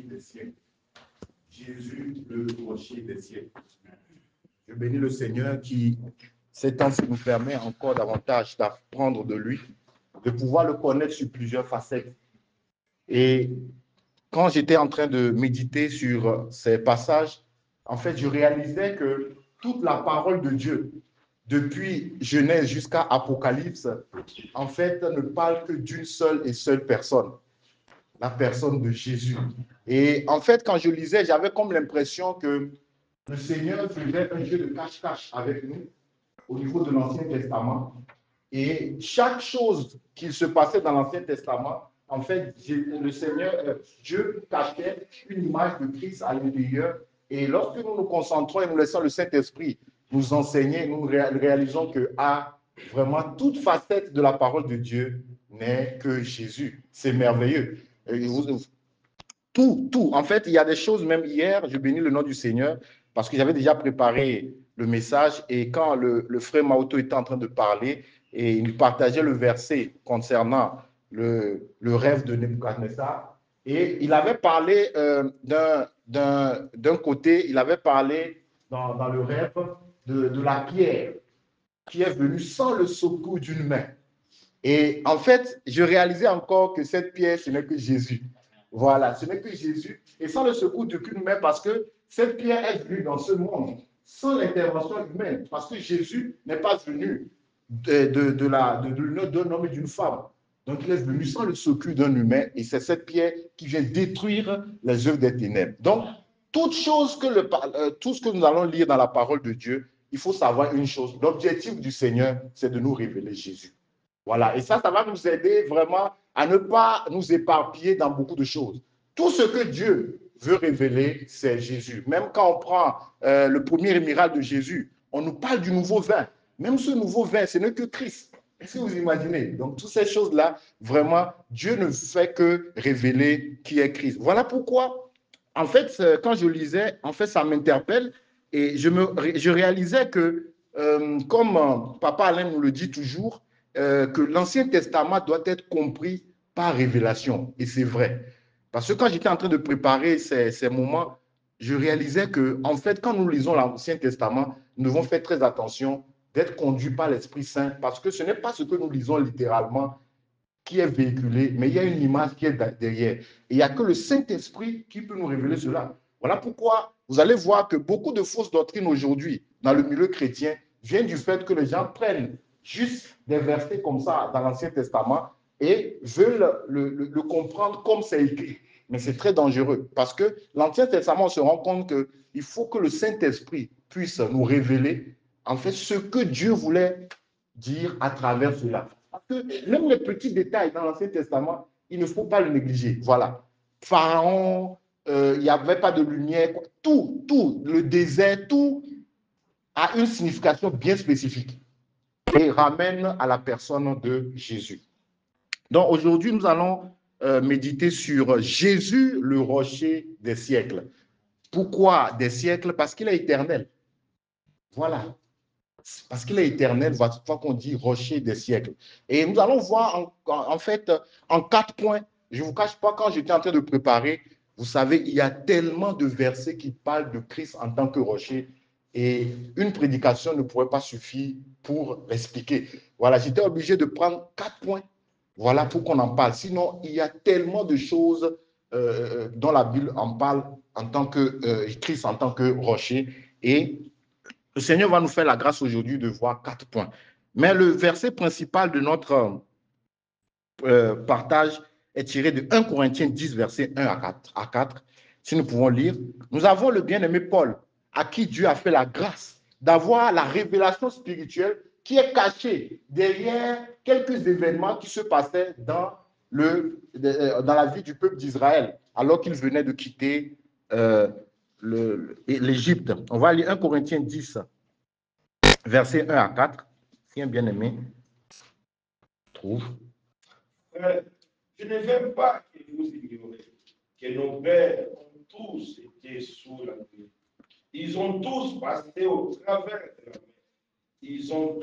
des siècles. Jésus, le rocher des siècles. Je bénis le Seigneur qui, ces temps-ci, nous permet encore davantage d'apprendre de lui, de pouvoir le connaître sur plusieurs facettes. Et quand j'étais en train de méditer sur ces passages, en fait, je réalisais que toute la parole de Dieu, depuis Genèse jusqu'à Apocalypse, en fait, ne parle que d'une seule et seule personne, la personne de Jésus. Et en fait, quand je lisais, j'avais comme l'impression que le Seigneur faisait un jeu de cache-cache avec nous au niveau de l'Ancien Testament. Et chaque chose qui se passait dans l'Ancien Testament, en fait, le Seigneur, Dieu cachait une image de Christ à l'intérieur. Et lorsque nous nous concentrons et nous laissons le Saint-Esprit nous enseigner, nous réalisons que vraiment toute facette de la parole de Dieu n'est que Jésus. C'est merveilleux. Tout. En fait, il y a des choses, même hier, je bénis le nom du Seigneur, parce que j'avais déjà préparé le message. Et quand le frère Maoto était en train de parler, et il partageait le verset concernant le rêve de Nebuchadnezzar, et il avait parlé d'un côté, il avait parlé dans le rêve de la pierre qui est venue sans le secours d'une main. Et en fait, je réalisais encore que cette pierre, ce n'est que Jésus. Voilà, ce n'est que Jésus. Et sans le secours d'aucune main, parce que cette pierre est venue dans ce monde sans l'intervention humaine. Parce que Jésus n'est pas venu d'un homme et d'une femme. Donc, il est venu sans le secours d'un humain. Et c'est cette pierre qui vient détruire les œuvres des ténèbres. Donc, tout ce que nous allons lire dans la parole de Dieu, il faut savoir une chose. L'objectif du Seigneur, c'est de nous révéler Jésus. Voilà, et ça va nous aider vraiment à ne pas nous éparpiller dans beaucoup de choses. Tout ce que Dieu veut révéler, c'est Jésus. Même quand on prend le premier miracle de Jésus, on nous parle du nouveau vin. Même ce nouveau vin, ce n'est que Christ. Est-ce que vous imaginez? Donc, toutes ces choses-là, vraiment, Dieu ne fait que révéler qui est Christ. Voilà pourquoi, en fait, quand je lisais, en fait, ça m'interpelle et je réalisais que, comme Papa Alain nous le dit toujours, que l'Ancien Testament doit être compris par révélation. Et c'est vrai. Parce que quand j'étais en train de préparer ces moments, je réalisais que, en fait, quand nous lisons l'Ancien Testament, nous devons faire très attention d'être conduits par l'Esprit Saint, parce que ce n'est pas ce que nous lisons littéralement qui est véhiculé, mais il y a une image qui est derrière. Et il n'y a que le Saint-Esprit qui peut nous révéler cela. Voilà pourquoi vous allez voir que beaucoup de fausses doctrines aujourd'hui dans le milieu chrétien viennent du fait que les gens prennent juste des versets comme ça dans l'Ancien Testament et veulent le comprendre comme c'est écrit. Mais c'est très dangereux parce que l'Ancien Testament, on se rend compte qu'il faut que le Saint-Esprit puisse nous révéler en fait ce que Dieu voulait dire à travers cela. Parce que même les petits détails dans l'Ancien Testament, il ne faut pas le négliger. Voilà. Pharaon, il n'y avait pas de lumière. Tout, le désert, tout a une signification bien spécifique et ramène à la personne de Jésus. Donc aujourd'hui, nous allons méditer sur Jésus, le rocher des siècles. Pourquoi des siècles? Parce qu'il est éternel. Voilà. Parce qu'il est éternel, voilà qu'on dit rocher des siècles. Et nous allons voir en fait en 4 points. Je ne vous cache pas, quand j'étais en train de préparer, vous savez, il y a tellement de versets qui parlent de Christ en tant que rocher. Et une prédication ne pourrait pas suffire pour l'expliquer. Voilà, j'étais obligé de prendre 4 points. Voilà pour qu'on en parle. Sinon, il y a tellement de choses dont la Bible en parle en tant que Christ en tant que rocher. Et le Seigneur va nous faire la grâce aujourd'hui de voir 4 points. Mais le verset principal de notre partage est tiré de 1 Corinthiens 10, verset 1 à 4. Si nous pouvons lire. Nous avons le bien-aimé Paul, à qui Dieu a fait la grâce d'avoir la révélation spirituelle qui est cachée derrière quelques événements qui se passaient dans la vie du peuple d'Israël, alors qu'il venait de quitter l'Égypte. On va lire 1 Corinthiens 10, verset 1 à 4. Si un bien-aimé trouve. Je ne veux pas que vous ignorez que nos pères ont tous été sous la pluie. Ils ont tous passé au travers de la mer. Ils ont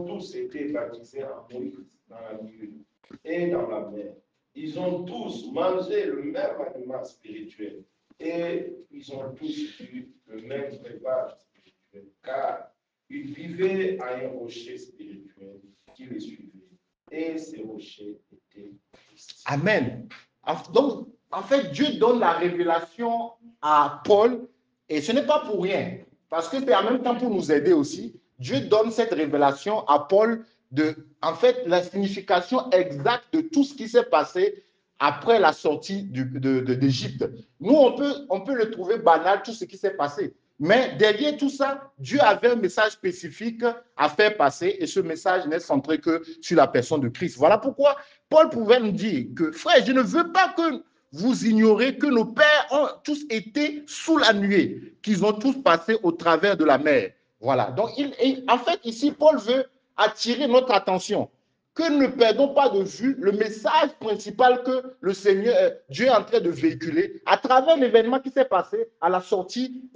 tous été baptisés en Moïse dans la nuit et dans la mer. Ils ont tous mangé le même aliment spirituel et ils ont tous eu le même breuvage spirituel, car ils vivaient à un rocher spirituel qui les suivait. Et ces rochers étaient Christ. Amen. Donc, en fait, Dieu donne la révélation à Paul et ce n'est pas pour rien. Parce que c'est en même temps pour nous aider aussi. Dieu donne cette révélation à Paul de, en fait, la signification exacte de tout ce qui s'est passé après la sortie d'Égypte. Nous, on peut le trouver banal, tout ce qui s'est passé. Mais derrière tout ça, Dieu avait un message spécifique à faire passer et ce message n'est centré que sur la personne de Christ. Voilà pourquoi Paul pouvait nous dire que, frère, je ne veux pas que vous ignorez que nos pères ont tous été sous la nuée, qu'ils ont tous passé au travers de la mer. Voilà. Donc, en fait, ici, Paul veut attirer notre attention. Que ne perdons pas de vue le message principal que le Seigneur, Dieu est en train de véhiculer à travers l'événement qui s'est passé à la sortie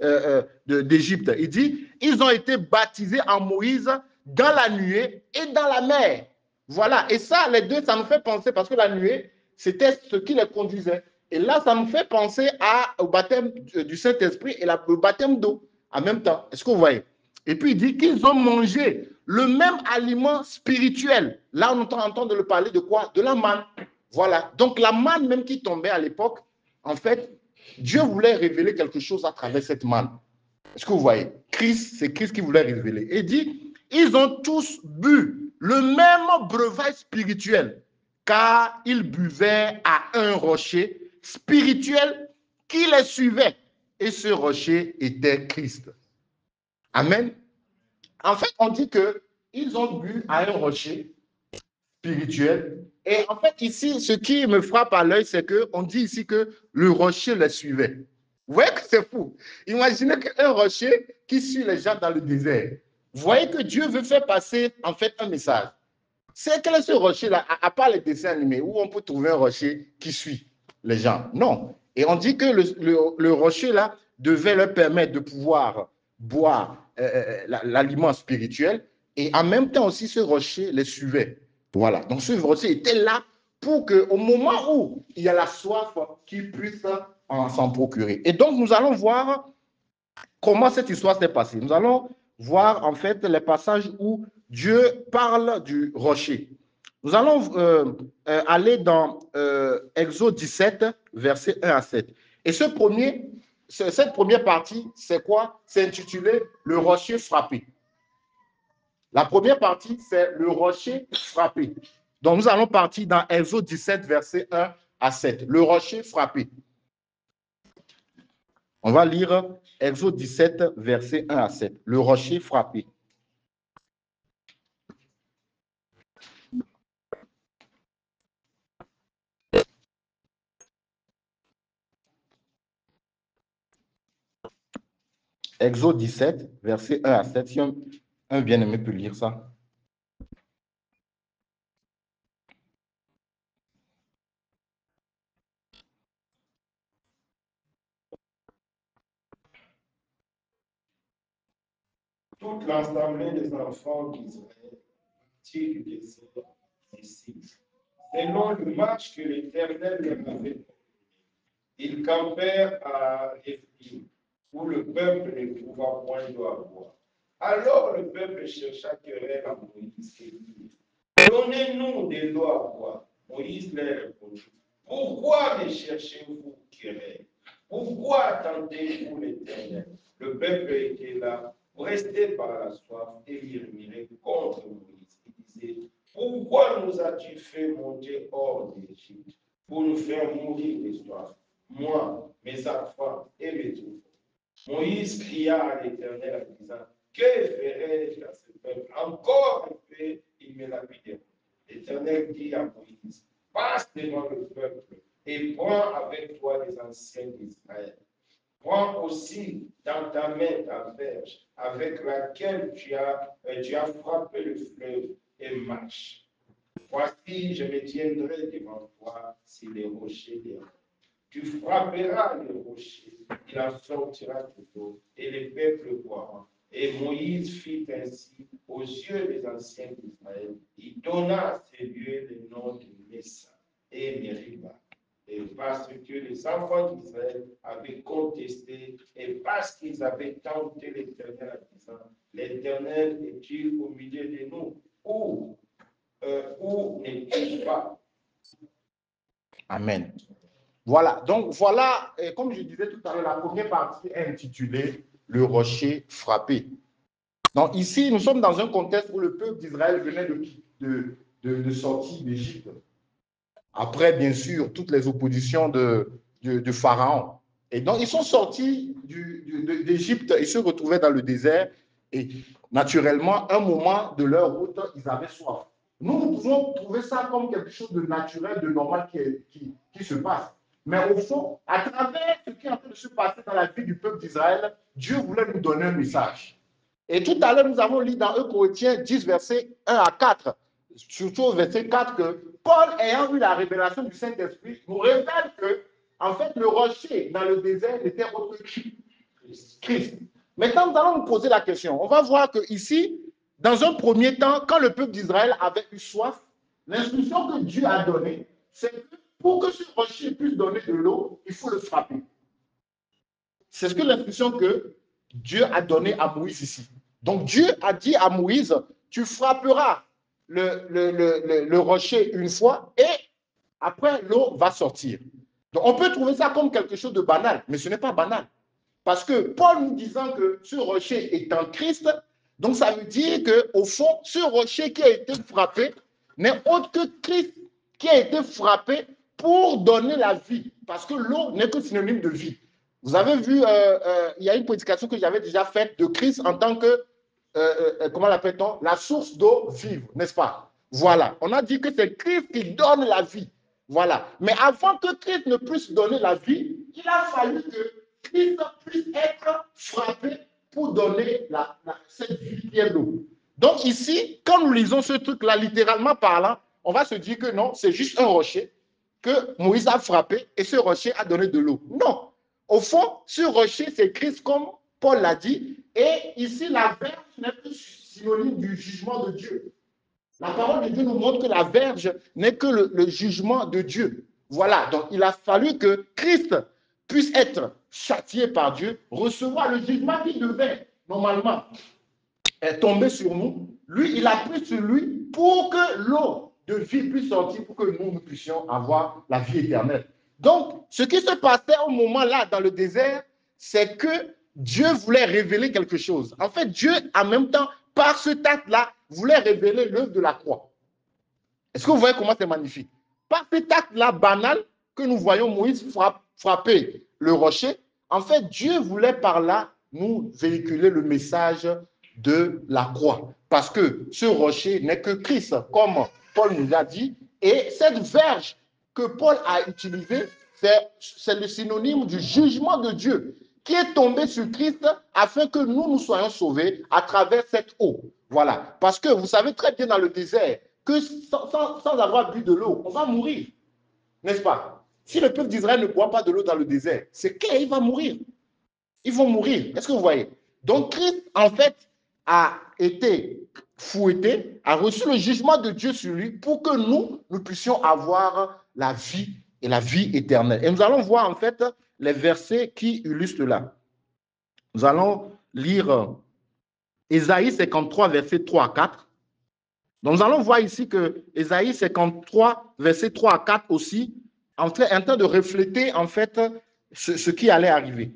d'Égypte. Il dit, ils ont été baptisés en Moïse dans la nuée et dans la mer. Voilà. Et ça, les deux, ça nous fait penser, parce que la nuée, c'était ce qui les conduisait. Et là, ça nous fait penser au baptême du Saint-Esprit et le baptême d'eau en même temps. Est-ce que vous voyez? Et puis il dit qu'ils ont mangé le même aliment spirituel. Là, on est en train de le parler de quoi? De la manne. Voilà. Donc la manne même qui tombait à l'époque, en fait, Dieu voulait révéler quelque chose à travers cette manne. Est-ce que vous voyez? C'est Christ qui voulait révéler. Et il dit, ils ont tous bu le même breuvage spirituel, car ils buvaient à un rocher spirituel qui les suivait. Et ce rocher était Christ. Amen. En fait, on dit qu'ils ont bu à un rocher spirituel. Et en fait, ici, ce qui me frappe à l'œil, c'est qu'on dit ici que le rocher les suivait. Vous voyez que c'est fou. Imaginez qu'un rocher qui suit les gens dans le désert. Vous voyez que Dieu veut faire passer, en fait, un message. C'est quel est ce rocher-là, à part les dessins animés, où on peut trouver un rocher qui suit les gens? Non. Et on dit que le rocher-là devait leur permettre de pouvoir boire l'aliment spirituel et en même temps aussi ce rocher les suivait. Voilà. Donc ce rocher était là pour qu'au moment où il y a la soif, qu'ils puissent s'en procurer. Et donc nous allons voir comment cette histoire s'est passée. Nous allons voir en fait les passages où Dieu parle du rocher. Nous allons aller dans Exode 17, versets 1 à 7. Et cette première partie, c'est quoi? C'est intitulé Le rocher frappé. La première partie, c'est le rocher frappé. Donc nous allons partir dans Exode 17, versets 1 à 7. Le rocher frappé. On va lire Exode 17, versets 1 à 7. Le rocher frappé. Exode 17, versets 1 à 7. Si un bien-aimé peut lire ça. Toute l'assemblée des enfants d'Israëel partit du désert ici, selon le marche que l'Éternel leur avait donné. Ils campèrent à Réphim, où le peuple ne trouva point d'eau à boire. Alors le peuple chercha querelle à Moïse et dit, donnez-nous de l'eau à boire. Moïse leur répondit, pourquoi me cherchez-vous querelle? Pourquoi attendez-vous l'Éternel? Le peuple était là, resté par la soif et murmurait contre Moïse. Il disait, pourquoi nous as-tu fait monter hors d'Égypte pour nous faire mourir de soif? Moi, mes enfants et mes troupeaux. Moïse cria à l'Éternel en disant, que ferai-je à ce peuple? Encore un peu, il me lapideront. L'Éternel dit à Moïse, passe devant le peuple et prends avec toi les anciens d'Israël. Prends aussi dans ta main ta verge avec laquelle tu as frappé le fleuve et marche. Voici, je me tiendrai devant toi sur les rochers des rocs. Tu frapperas le rocher, il en sortira de l'eau, et les peuples boiront. Et Moïse fit ainsi aux yeux des anciens d'Israël. Il donna à ces lieux le nom de Messa. et Mériba. Et parce que les enfants d'Israël avaient contesté et parce qu'ils avaient tenté l'Éternel en disant, l'Éternel est-il au milieu de nous ou n'est-il pas? Amen. Voilà, donc voilà, comme je disais tout à l'heure, la première partie est intitulée Le rocher frappé. Donc ici, nous sommes dans un contexte où le peuple d'Israël venait de sortir d'Égypte. Après, bien sûr, toutes les oppositions de Pharaon. Et donc, ils sont sortis d'Égypte et se retrouvaient dans le désert. Et naturellement, un moment de leur route, ils avaient soif. Nous pouvons trouver ça comme quelque chose de naturel, de normal qui se passe. Mais au fond, à travers ce qui est en train de se passer dans la vie du peuple d'Israël, Dieu voulait nous donner un message. Et tout à l'heure, nous avons lu dans 1 Corinthiens 10, versets 1 à 4, surtout au verset 4, que Paul, ayant eu la révélation du Saint-Esprit, nous révèle que, en fait, le rocher dans le désert n'était autre que Christ. Maintenant, nous allons nous poser la question. On va voir que ici, dans un premier temps, quand le peuple d'Israël avait eu soif, l'instruction que Dieu a donnée, c'est que pour que ce rocher puisse donner de l'eau, il faut le frapper. C'est ce que l'instruction que Dieu a donnée à Moïse ici. Donc Dieu a dit à Moïse, tu frapperas le rocher une fois et après l'eau va sortir. Donc on peut trouver ça comme quelque chose de banal, mais ce n'est pas banal. Parce que Paul nous disant que ce rocher est en Christ, donc ça veut dire qu'au fond, ce rocher qui a été frappé n'est autre que Christ qui a été frappé pour donner la vie. Parce que l'eau n'est que synonyme de vie. Vous avez vu, il y a une prédication que j'avais déjà faite de Christ en tant que, comment l'appelle-t-on, la source d'eau vive, n'est-ce pas? Voilà, on a dit que c'est Christ qui donne la vie. Voilà, mais avant que Christ ne puisse donner la vie, il a fallu que Christ puisse être frappé pour donner cette vie qui est l'eau. Donc ici, quand nous lisons ce truc-là, littéralement parlant, on va se dire que non, c'est juste un rocher que Moïse a frappé et ce rocher a donné de l'eau. Non, au fond, ce rocher, c'est Christ, comme Paul l'a dit. Et ici, la verge n'est plus synonyme du jugement de Dieu. La parole de Dieu nous montre que la verge n'est que le jugement de Dieu. Voilà, donc il a fallu que Christ puisse être châtié par Dieu, recevoir le jugement qui devait normalement tomber sur nous. Lui, il a pris sur lui pour que l'eau de vie puisse sortir, pour que nous puissions avoir la vie éternelle. Donc, ce qui se passait au moment-là dans le désert, c'est que Dieu voulait révéler quelque chose. En fait, Dieu, en même temps, par ce acte-là, voulait révéler l'œuvre de la croix. Est-ce que vous voyez comment c'est magnifique? Par cet acte-là banal que nous voyons Moïse frapper le rocher, en fait, Dieu voulait par là nous véhiculer le message de la croix. Parce que ce rocher n'est que Christ, comme Paul nous a dit. Et cette verge que Paul a utilisée, c'est le synonyme du jugement de Dieu qui est tombé sur Christ afin que nous soyons sauvés à travers cette eau. Voilà. Parce que vous savez très bien dans le désert que sans avoir bu de l'eau, on va mourir. N'est-ce pas? Si le peuple d'Israël ne boit pas de l'eau dans le désert, c'est qu'il va mourir. Ils vont mourir. Est-ce que vous voyez? Donc Christ, en fait, a été fouetté, a reçu le jugement de Dieu sur lui pour que nous puissions avoir la vie et la vie éternelle. Et nous allons voir, en fait, les versets qui illustrent cela. Nous allons lire Ésaïe 53, versets 3 à 4. Donc, nous allons voir ici que Ésaïe 53, versets 3 à 4 aussi, en train de refléter, en fait, ce qui allait arriver.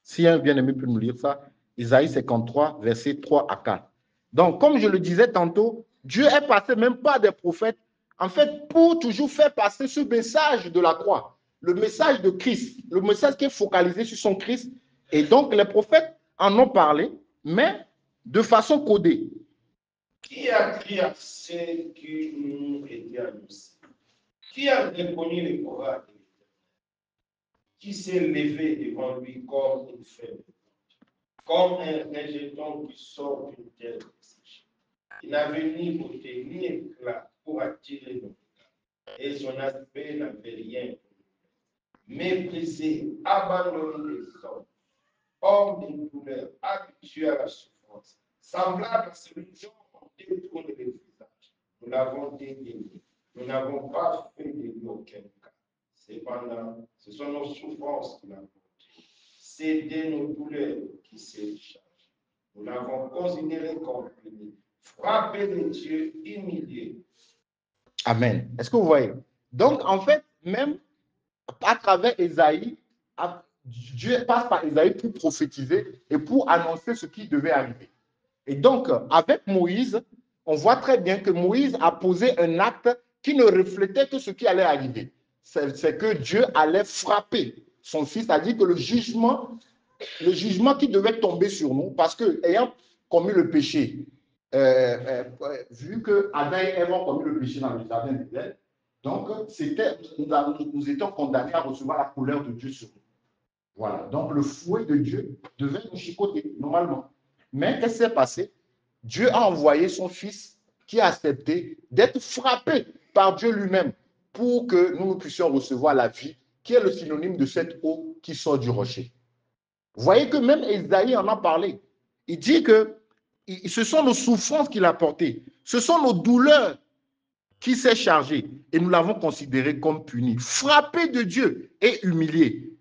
Si un bien-aimé peut nous lire ça, Ésaïe 53, versets 3 à 4. Donc, comme je le disais tantôt, Dieu est passé même par des prophètes, en fait, pour toujours faire passer ce message de la croix, le message de Christ, le message qui est focalisé sur son Christ. Et donc, les prophètes en ont parlé, mais de façon codée. Qui a cru à ce qui nous était annoncé? Qui a reconnu les courage de l'Éternel? Qui s'est levé devant lui comme une faible, comme un rejeton qui sort d'une terre desséchée? Il n'avait ni beauté ni éclat pour attirer nos regards, et son aspect n'avait rien. Méprisé, abandonné des hommes, homme d'une douleur, habitué à la souffrance, semblable à celui dont on détourne les visages. nous l'avons dédaigné. Nous n'avons pas fait de lui aucun cas. Cependant, ce sont nos souffrances qu'il a portées. C'était nos douleurs qui s'est chargé. Nous l'avons considéré comme puni, frappé de Dieu, humilié. Amen. Est-ce que vous voyez? Donc, en fait, même à travers Ésaïe, Dieu passe par Ésaïe pour prophétiser et pour annoncer ce qui devait arriver. Et donc, avec Moïse, on voit très bien que Moïse a posé un acte qui ne reflétait que ce qui allait arriver. C'est que Dieu allait frapper son fils, c'est-à-dire que le jugement qui devait tomber sur nous, parce que ayant commis le péché, vu que Adam et Ève ont commis le péché dans le jardin d'Éden, donc nous étions condamnés à recevoir la colère de Dieu sur nous. Voilà, donc le fouet de Dieu devait nous chicoter normalement. Mais qu'est-ce qui s'est passé? Dieu a envoyé son fils qui a accepté d'être frappé par Dieu lui-même pour que nous puissions recevoir la vie, qui est le synonyme de cette eau qui sort du rocher. Vous voyez que même Ésaïe en a parlé. Il dit que ce sont nos souffrances qu'il a portées, ce sont nos douleurs qui s'est chargé et nous l'avons considéré comme puni, frappé de Dieu et humilié.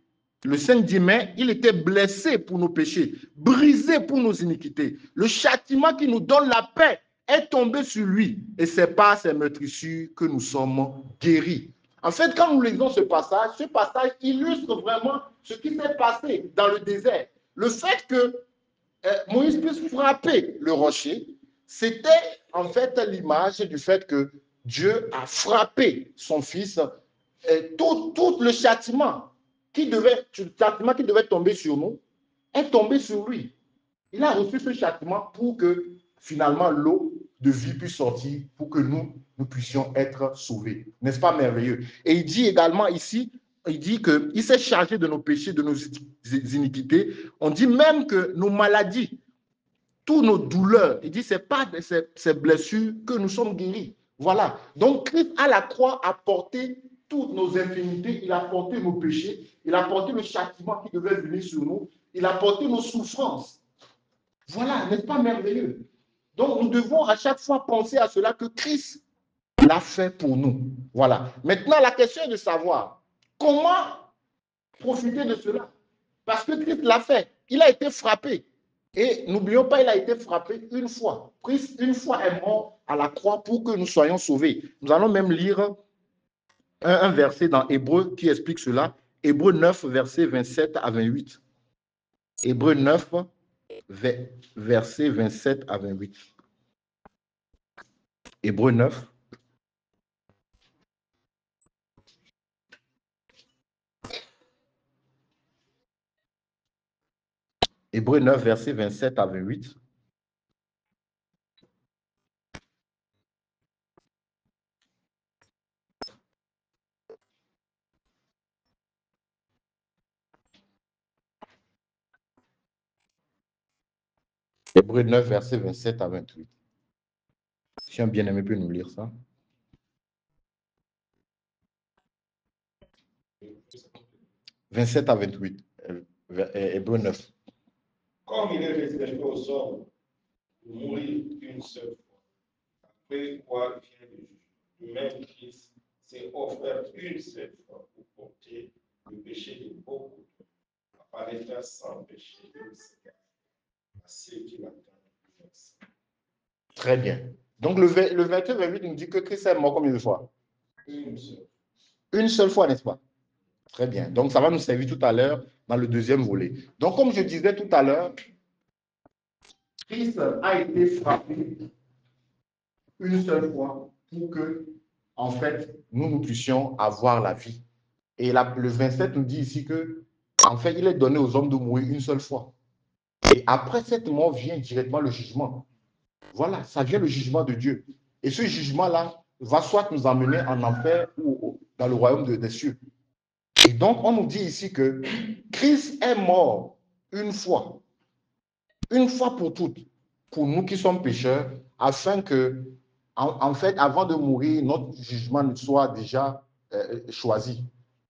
Le 5 dit, mais il était blessé pour nos péchés, brisé pour nos iniquités. Le châtiment qui nous donne la paix est tombé sur lui et c'est par ses meurtrissures que nous sommes guéris. En fait, quand nous lisons ce passage illustre vraiment ce qui s'est passé dans le désert. Le fait que Moïse puisse frapper le rocher, c'était en fait l'image du fait que Dieu a frappé son fils. Tout le châtiment qui devait tomber sur nous est tombé sur lui. Il a reçu ce châtiment pour que finalement l'eau de vie puisse sortir, pour que nous puissions être sauvés. N'est-ce pas merveilleux? Et il dit également ici, il dit qu'il s'est chargé de nos péchés, de nos iniquités. On dit même que nos maladies, toutes nos douleurs, il dit c'est pas de ces blessures que nous sommes guéris. Voilà. Donc Christ à la croix a porté toutes nos infinités, il a porté nos péchés, il a porté le châtiment qui devait venir sur nous, il a porté nos souffrances. Voilà, n'est-ce pas merveilleux? Donc nous devons à chaque fois penser à cela que Christ l'a fait pour nous. Voilà. Maintenant, la question est de savoir comment profiter de cela. Parce que Christ l'a fait. Il a été frappé. Et n'oublions pas, il a été frappé une fois. Christ, une fois, est mort à la croix pour que nous soyons sauvés. Nous allons même lire un verset dans Hébreu qui explique cela. Hébreu 9, versets 27 à 28. Hébreu 9, versets 27 à 28. Hébreu 9. Hébreu 9, versets 27 à 28. Hébreu 9, versets 27 à 28. Si un bien-aimé peut nous lire ça. « 27 à 28. Hébreu 9. Comme il est réservé aux hommes de mourir une seule fois, après quoi vient le jugement. Le même Christ s'est offert une seule fois pour porter le péché de beaucoup, apparaîtra sans péché à ceux qui l'attendent. Très bien. Donc le 28 nous dit que Christ est mort combien de fois? Une seule. Une seule fois, n'est-ce pas? Très bien. Donc ça va nous servir tout à l'heure dans le deuxième volet. Donc comme je disais tout à l'heure, Christ a été frappé une seule fois pour que, en fait, nous puissions avoir la vie. Et le 27 nous dit ici que, en fait, il est donné aux hommes de mourir une seule fois. Et après cette mort vient directement le jugement. Voilà, ça vient le jugement de Dieu. Et ce jugement-là va soit nous emmener en enfer ou dans le royaume des cieux. Et donc, on nous dit ici que Christ est mort une fois pour toutes, pour nous qui sommes pécheurs, afin que, en fait, avant de mourir, notre jugement soit déjà choisi.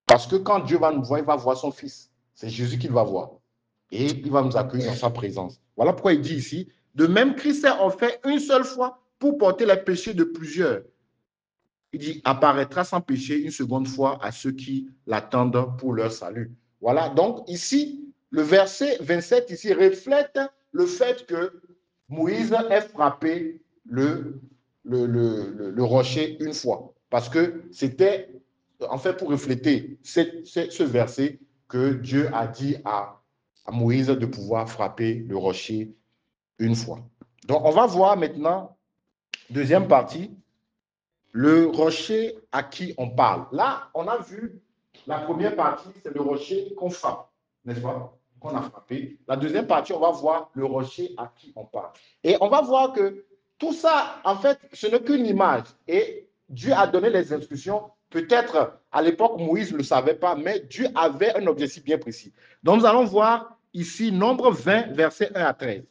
Parce que quand Dieu va nous voir, il va voir son Fils. C'est Jésus qu'il va voir. Et il va nous accueillir dans sa présence. Voilà pourquoi il dit ici, de même Christ s'est offert une seule fois pour porter les péchés de plusieurs. Il dit, apparaîtra sans péché une seconde fois à ceux qui l'attendent pour leur salut. Voilà, donc ici, le verset 27 ici reflète le fait que Moïse ait frappé le rocher une fois. Parce que c'était, en fait, pour refléter ce verset que Dieu a dit à Moïse de pouvoir frapper le rocher une fois. Donc, on va voir maintenant, deuxième partie, le rocher à qui on parle. Là, on a vu la première partie, c'est le rocher qu'on frappe, n'est-ce pas? Qu'on a frappé. La deuxième partie, on va voir le rocher à qui on parle. Et on va voir que tout ça, en fait, ce n'est qu'une image. Et Dieu a donné les instructions. Peut-être à l'époque, Moïse ne le savait pas, mais Dieu avait un objectif bien précis. Donc, nous allons voir ici Nombre 20, versets 1 à 13.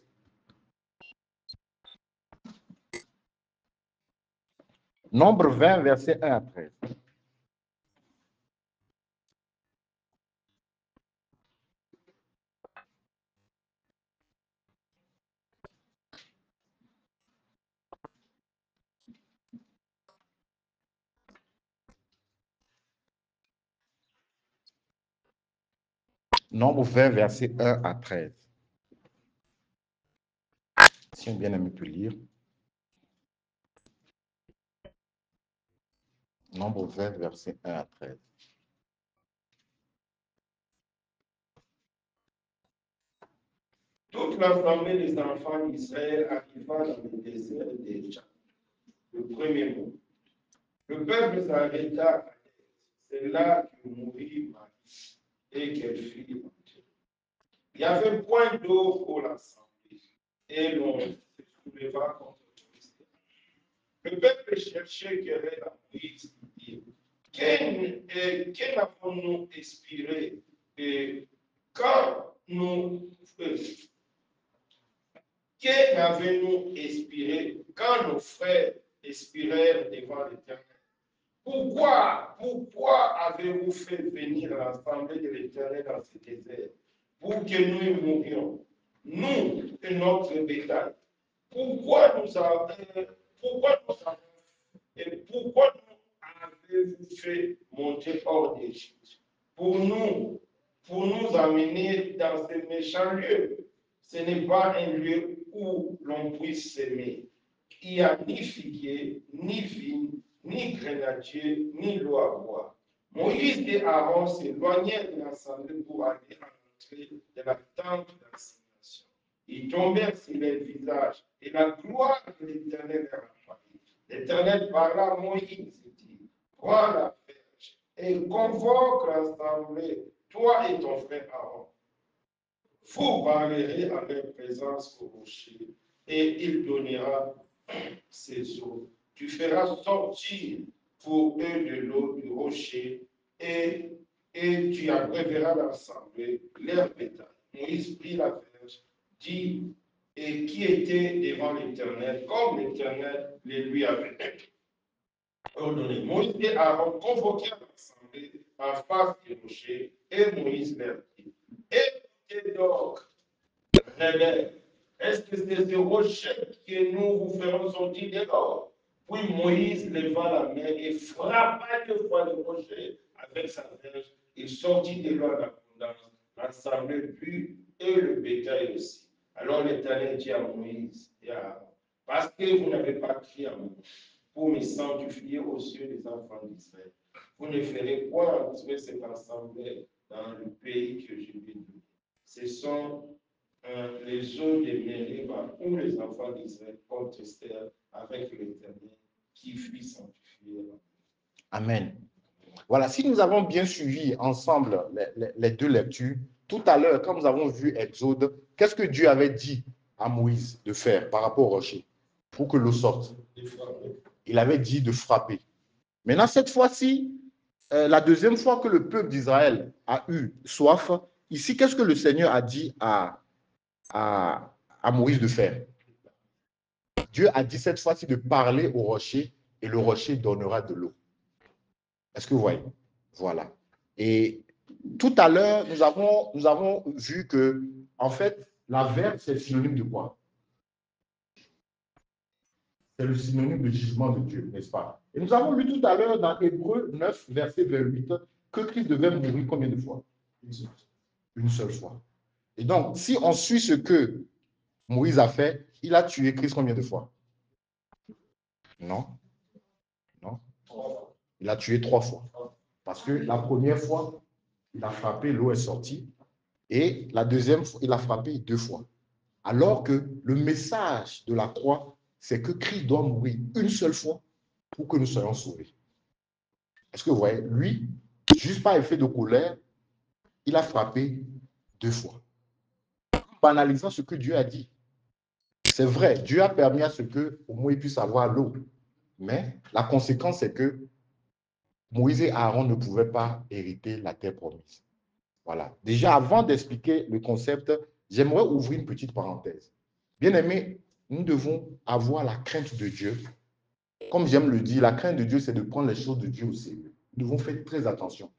Nombre 20, versets 1 à 13. Nombre 20, versets 1 à 13. Si un bien-aimé peut lire. Nombre 20, versets 1 à 13. Toute l'assemblée des enfants d'Israël arriva dans le désert d'Égypte. Le premier mot. Le peuple s'arrêta. C'est là que mourit Marie et qu'elle fit monter. Il n'y avait point d'eau pour l'assemblée et l'on se souleva contre Christ. Le peuple cherchait querelle à Moïse et dit, quel avons-nous expiré quand nous Quel avez-nous expiré quand nos frères expirèrent devant l'Éternel? Pourquoi avez-vous fait venir l'assemblée de l'Éternel dans ce désert pour que nous mourions, nous et notre bétail? Pourquoi nous avez-vous fait monter hors d'Égypte pour nous amener dans ces méchants lieux? Ce n'est pas un lieu où l'on puisse s'aimer. Il n'y a ni figuier, ni vigne, ni grenadier, ni l'eau à boire. Moïse et Aaron s'éloignèrent de l'assemblée pour aller à l'entrée de la tente d'assignation. Ils tombèrent sur les visages et la gloire de l'Éternel leur apparut. L'Éternel parla à Moïse et dit, prends la perche et convoque l'assemblée, toi et ton frère Aaron. Vous parlerez à leur présence au rocher et il donnera ses eaux. Tu feras sortir pour eux de l'eau du rocher et tu abréveras l'assemblée, leur bétail. Moïse prit la verge, dit, et qui était devant l'Éternel, comme l'Éternel les lui avait ordonné. Moïse et Aaron convoquèrent l'assemblée en face du rocher et Moïse leur dit, écoutez donc, rebelles, est-ce que c'est ce rocher que nous vous ferons sortir dehors? Puis Moïse leva la main et frappa deux fois le rocher avec sa verge. Il sortit de l'eau en abondance. L'assemblée but et le bétail aussi. Alors l'Éternel dit à Moïse et à Aaron, parce que vous n'avez pas crié à moi pour me sanctifier aux yeux des enfants d'Israël, vous ne ferez point entrer cette assemblée dans le pays que je vais donner. Ce sont les eaux de Mériba où les enfants d'Israël contestèrent avec l'Éternel qui fut sanctifié. Amen. Voilà, si nous avons bien suivi ensemble les deux lectures, tout à l'heure, quand nous avons vu Exode, qu'est-ce que Dieu avait dit à Moïse de faire par rapport au rocher pour que l'eau sorte? Il avait dit de frapper. Maintenant, cette fois-ci, la deuxième fois que le peuple d'Israël a eu soif, ici, qu'est-ce que le Seigneur a dit à Moïse de faire? Dieu a dit cette fois-ci de parler au rocher et le rocher donnera de l'eau. Est-ce que vous voyez? Voilà. Et tout à l'heure, nous avons vu que, en fait, la verge, c'est synonyme de quoi? C'est le synonyme de jugement de Dieu, n'est-ce pas? Et nous avons lu tout à l'heure dans Hébreux 9, verset 28, que Christ devait mourir combien de fois? Une seule fois. Et donc, si on suit ce que Moïse a fait, il a tué Christ combien de fois? Non, non. Il a tué 3 fois. Parce que la première fois, il a frappé, l'eau est sortie. Et la deuxième fois, il a frappé 2 fois. Alors que le message de la croix, c'est que Christ doit mourir une seule fois pour que nous soyons sauvés. Est-ce que vous voyez? Lui, juste par effet de colère, il a frappé 2 fois. Banalisant ce que Dieu a dit. C'est vrai, Dieu a permis à ce que Moïse puisse avoir l'eau. Mais la conséquence, c'est que Moïse et Aaron ne pouvaient pas hériter la terre promise. Voilà. Déjà, avant d'expliquer le concept, j'aimerais ouvrir une petite parenthèse. Bien aimé, nous devons avoir la crainte de Dieu. Comme j'aime le dire, la crainte de Dieu, c'est de prendre les choses de Dieu au sérieux. Nous devons faire très attention.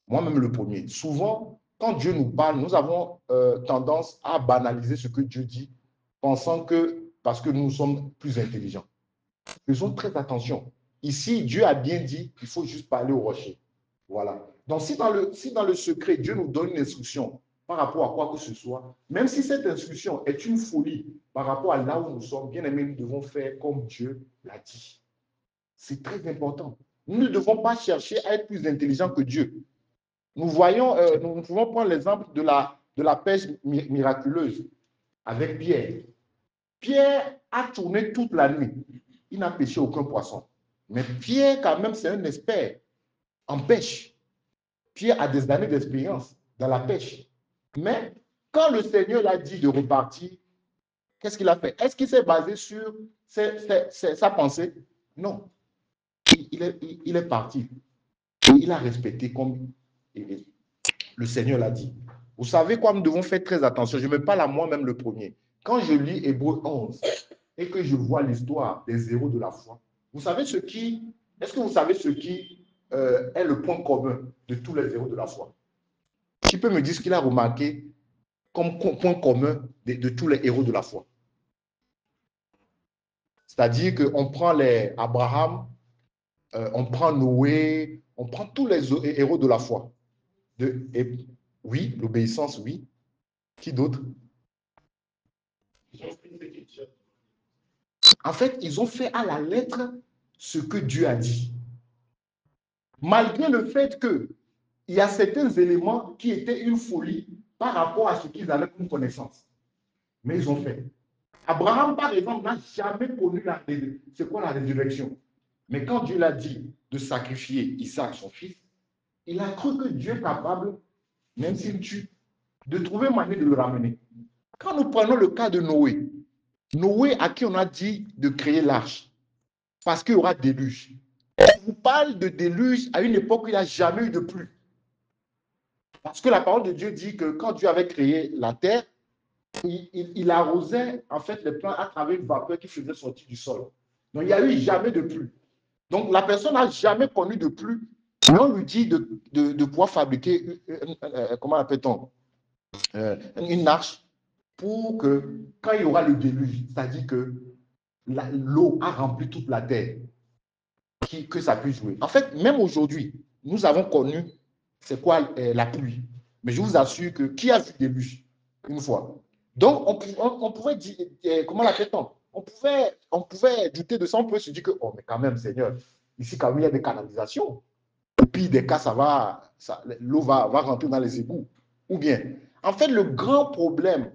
Moi-même le premier. Souvent, quand Dieu nous parle, nous avons tendance à banaliser ce que Dieu dit, pensant que parce que nous sommes plus intelligents. Faisons très attention. Ici, Dieu a bien dit, il faut juste parler au rocher. Voilà. Donc, si dans le secret, Dieu nous donne une instruction par rapport à quoi que ce soit, même si cette instruction est une folie par rapport à là où nous sommes, bien aimés, nous devons faire comme Dieu l'a dit. C'est très important. Nous ne devons pas chercher à être plus intelligents que Dieu. Nous voyons, nous pouvons prendre l'exemple de la pêche miraculeuse avec Pierre. Pierre a tourné toute la nuit. Il n'a pêché aucun poisson. Mais Pierre, quand même, c'est un expert en pêche. Pierre a des années d'expérience dans la pêche. Mais quand le Seigneur l'a dit de repartir, qu'est-ce qu'il a fait? Est-ce qu'il s'est basé sur sa pensée? Non. Il est parti. Il a respecté comme le Seigneur l'a dit. Vous savez quoi, nous devons faire très attention. Je me parle à moi-même le premier. Quand je lis Hébreux 11 et que je vois l'histoire des héros de la foi, est-ce que vous savez ce qui est le point commun de tous les héros de la foi? Qui peut me dire ce qu'il a remarqué comme point commun de tous les héros de la foi? C'est-à-dire qu'on prend les Abraham, on prend Noé, on prend tous les héros de la foi. Oui, l'obéissance, oui. Qui d'autre? En fait, ils ont fait à la lettre ce que Dieu a dit. Malgré le fait qu'il y a certains éléments qui étaient une folie par rapport à ce qu'ils avaient comme connaissance. Mais ils ont fait. Abraham, par exemple, n'a jamais connu c'est quoi la résurrection. Mais quand Dieu l'a dit de sacrifier Isaac, son fils, il a cru que Dieu est capable, même s'il tue, de trouver une manière de le ramener. Quand nous prenons le cas de Noé, Noé à qui on a dit de créer l'arche, parce qu'il y aura déluge. On vous parle de déluge à une époque où il n'y a jamais eu de pluie. Parce que la parole de Dieu dit que quand Dieu avait créé la terre, il arrosait en fait les plants à travers une vapeur qui faisait sortir du sol. Donc il n'y a eu jamais de pluie. Donc la personne n'a jamais connu de pluie. Et on lui dit de pouvoir fabriquer, comment appelle-t-on, une arche pour que quand il y aura le déluge, c'est-à-dire que l'eau a rempli toute la terre, que ça puisse jouer. En fait, même aujourd'hui, nous avons connu c'est quoi la pluie. Mais je vous assure que qui a vu des déluge une fois? Donc, on pouvait dire, comment l'appelle-t-on? On pouvait douter de ça, on peut se dire que, oh, mais quand même, Seigneur, ici, quand même, il y a des canalisations. Au pire des cas, l'eau va rentrer dans les égouts. Ou bien, en fait, le grand problème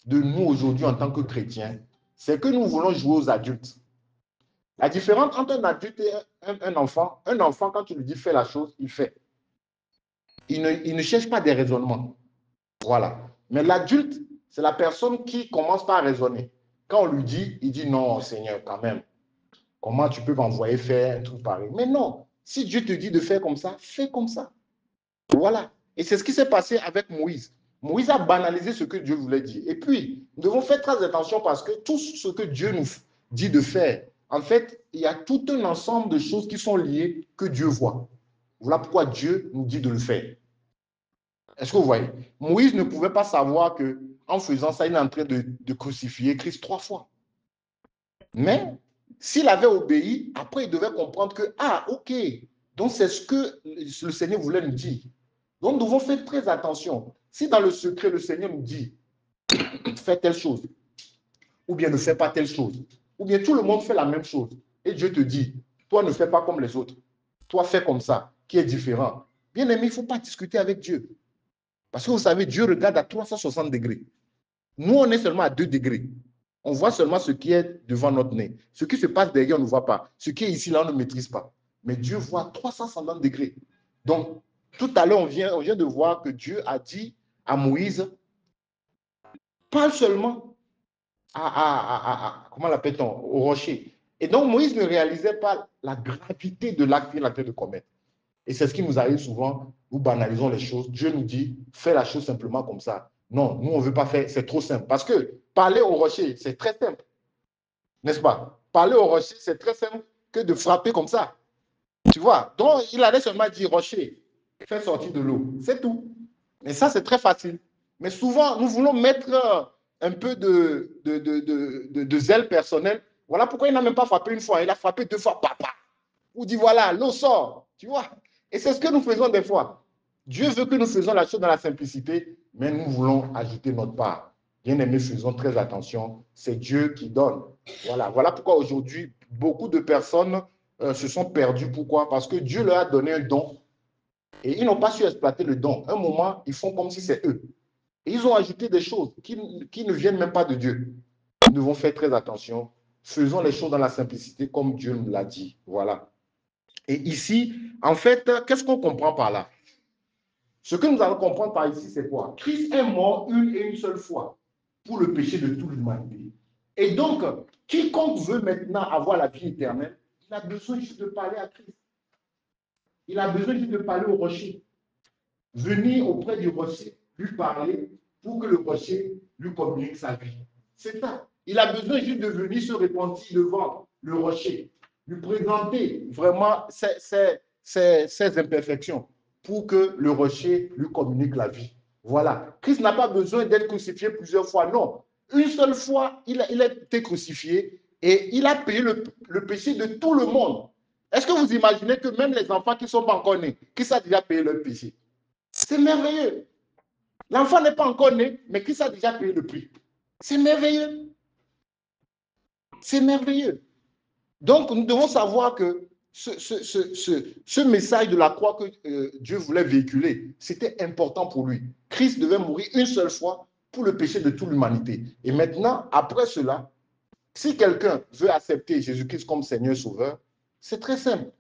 de nous aujourd'hui en tant que chrétiens, c'est que nous voulons jouer aux adultes. La différence entre un adulte et un enfant, quand tu lui dis fais la chose, il fait. Il ne cherche pas des raisonnements. Voilà. Mais l'adulte, c'est la personne qui commence par raisonner. Quand on lui dit, il dit non, Seigneur, quand même. Comment tu peux m'envoyer faire un truc pareil? Mais non. Si Dieu te dit de faire comme ça, fais comme ça. Voilà. Et c'est ce qui s'est passé avec Moïse. Moïse a banalisé ce que Dieu voulait dire. Et puis, nous devons faire très attention parce que tout ce que Dieu nous dit de faire, en fait, il y a tout un ensemble de choses qui sont liées que Dieu voit. Voilà pourquoi Dieu nous dit de le faire. Est-ce que vous voyez? Moïse ne pouvait pas savoir qu'en faisant ça, il est en train de crucifier Christ 3 fois. Mais S'il avait obéi, après, il devait comprendre que, ah, ok, donc c'est ce que le Seigneur voulait nous dire. Donc, nous devons faire très attention. Si dans le secret, le Seigneur nous dit, fais telle chose, ou bien ne fais pas telle chose, ou bien tout le monde fait la même chose, et Dieu te dit, toi ne fais pas comme les autres, toi fais comme ça, qui est différent. Bien aimé, il ne faut pas discuter avec Dieu. Parce que vous savez, Dieu regarde à 360 degrés. Nous, on est seulement à 2 degrés. On voit seulement ce qui est devant notre nez. Ce qui se passe derrière, on ne voit pas. Ce qui est ici, là, on ne maîtrise pas. Mais Dieu voit 360 degrés. Donc, tout à l'heure, on vient de voir que Dieu a dit à Moïse, parle seulement comment l'appelle-t-on, au rocher. Et donc, Moïse ne réalisait pas la gravité de l'acte qu'il était de commettre. Et c'est ce qui nous arrive souvent, nous banalisons les choses. Dieu nous dit, fais la chose simplement comme ça. Non, nous, on ne veut pas faire, c'est trop simple. Parce que parler au rocher, c'est très simple, n'est-ce pas? Parler au rocher, c'est très simple que de frapper comme ça. Tu vois? Donc, il allait seulement dire, rocher, fais sortir de l'eau. C'est tout. Mais ça, c'est très facile. Mais souvent, nous voulons mettre un peu de zèle personnel. Voilà pourquoi il n'a même pas frappé une fois. Il a frappé 2 fois. Papa. Ou dit, voilà, l'eau sort. Tu vois? Et c'est ce que nous faisons des fois. Dieu veut que nous faisons la chose dans la simplicité, mais nous voulons ajouter notre part. Bien aimés, faisons très attention. C'est Dieu qui donne. Voilà, voilà pourquoi aujourd'hui, beaucoup de personnes se sont perdues. Pourquoi? Parce que Dieu leur a donné un don et ils n'ont pas su exploiter le don. Un moment, ils font comme si c'est eux. Et ils ont ajouté des choses qui ne viennent même pas de Dieu. Nous devons faire très attention. Faisons les choses dans la simplicité comme Dieu nous l'a dit. Voilà. Et ici, en fait, qu'est-ce qu'on comprend par là? Ce que nous allons comprendre par ici, c'est quoi? Christ est mort une et une seule fois pour le péché de toute l'humanité. Et donc, quiconque veut maintenant avoir la vie éternelle, il a besoin juste de parler à Christ. Il a besoin juste de parler au rocher. Venir auprès du rocher, lui parler pour que le rocher lui communique sa vie. C'est ça. Il a besoin juste de venir se repentir devant le rocher, lui présenter vraiment ses imperfections pour que le rocher lui communique la vie. Voilà. Christ n'a pas besoin d'être crucifié plusieurs fois, non. Une seule fois, il a été crucifié et il a payé le péché de tout le monde. Est-ce que vous imaginez que même les enfants qui ne sont pas encore nés, Christ a déjà payé leur péché? C'est merveilleux. L'enfant n'est pas encore né, mais Christ a déjà payé le prix. C'est merveilleux. C'est merveilleux. Donc, nous devons savoir que ce message de la croix que Dieu voulait véhiculer, c'était important pour lui. Christ devait mourir une seule fois pour le péché de toute l'humanité. Et maintenant, après cela, si quelqu'un veut accepter Jésus-Christ comme Seigneur Sauveur, c'est très simple.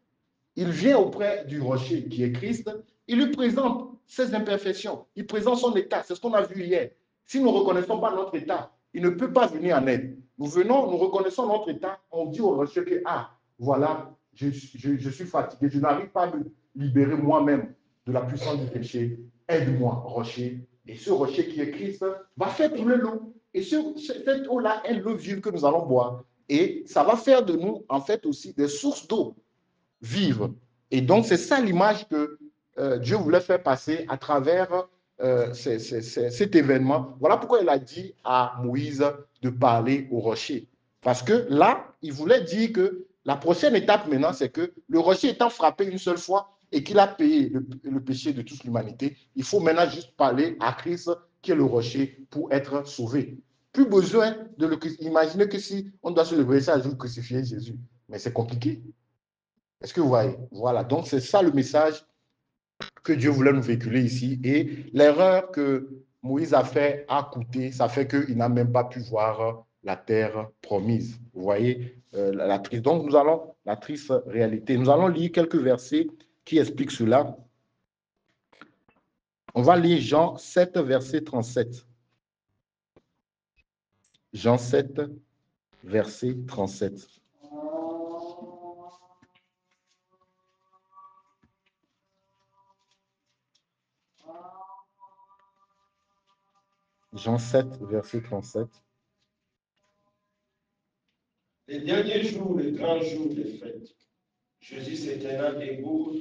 Il vient auprès du rocher qui est Christ, il lui présente ses imperfections, il présente son état, c'est ce qu'on a vu hier. Si nous ne reconnaissons pas notre état, il ne peut pas venir en aide. Nous venons, nous reconnaissons notre état, on dit au rocher que, ah, voilà, je suis fatigué, je n'arrive pas à me libérer moi-même de la puissance du péché, aide-moi, rocher. Et ce rocher qui est Christ va faire couler l'eau. Et cette eau-là est l'eau vive que nous allons boire. Et ça va faire de nous, en fait, aussi des sources d'eau vivre. Et donc, c'est ça l'image que Dieu voulait faire passer à travers cet événement. Voilà pourquoi il a dit à Moïse de parler au rocher. Parce que là, il voulait dire que la prochaine étape maintenant, c'est que le rocher étant frappé une seule fois et qu'il a payé le péché de toute l'humanité, il faut maintenant juste parler à Christ qui est le rocher pour être sauvé. Plus besoin de le crucifier. Imaginez que si on doit se lever ça, je crucifier Jésus. Mais c'est compliqué. Est-ce que vous voyez? Voilà, donc c'est ça le message que Dieu voulait nous véhiculer ici. Et l'erreur que Moïse a fait a coûté, ça fait qu'il n'a même pas pu voir la terre promise. Vous voyez la triste. Donc nous allons, la triste réalité. Nous allons lire quelques versets qui expliquent cela. On va lire Jean 7, verset 37. Jean 7, verset 37. Jean 7, verset 37. Les derniers jours, les grands jours des fêtes, Jésus s'éteignant debout,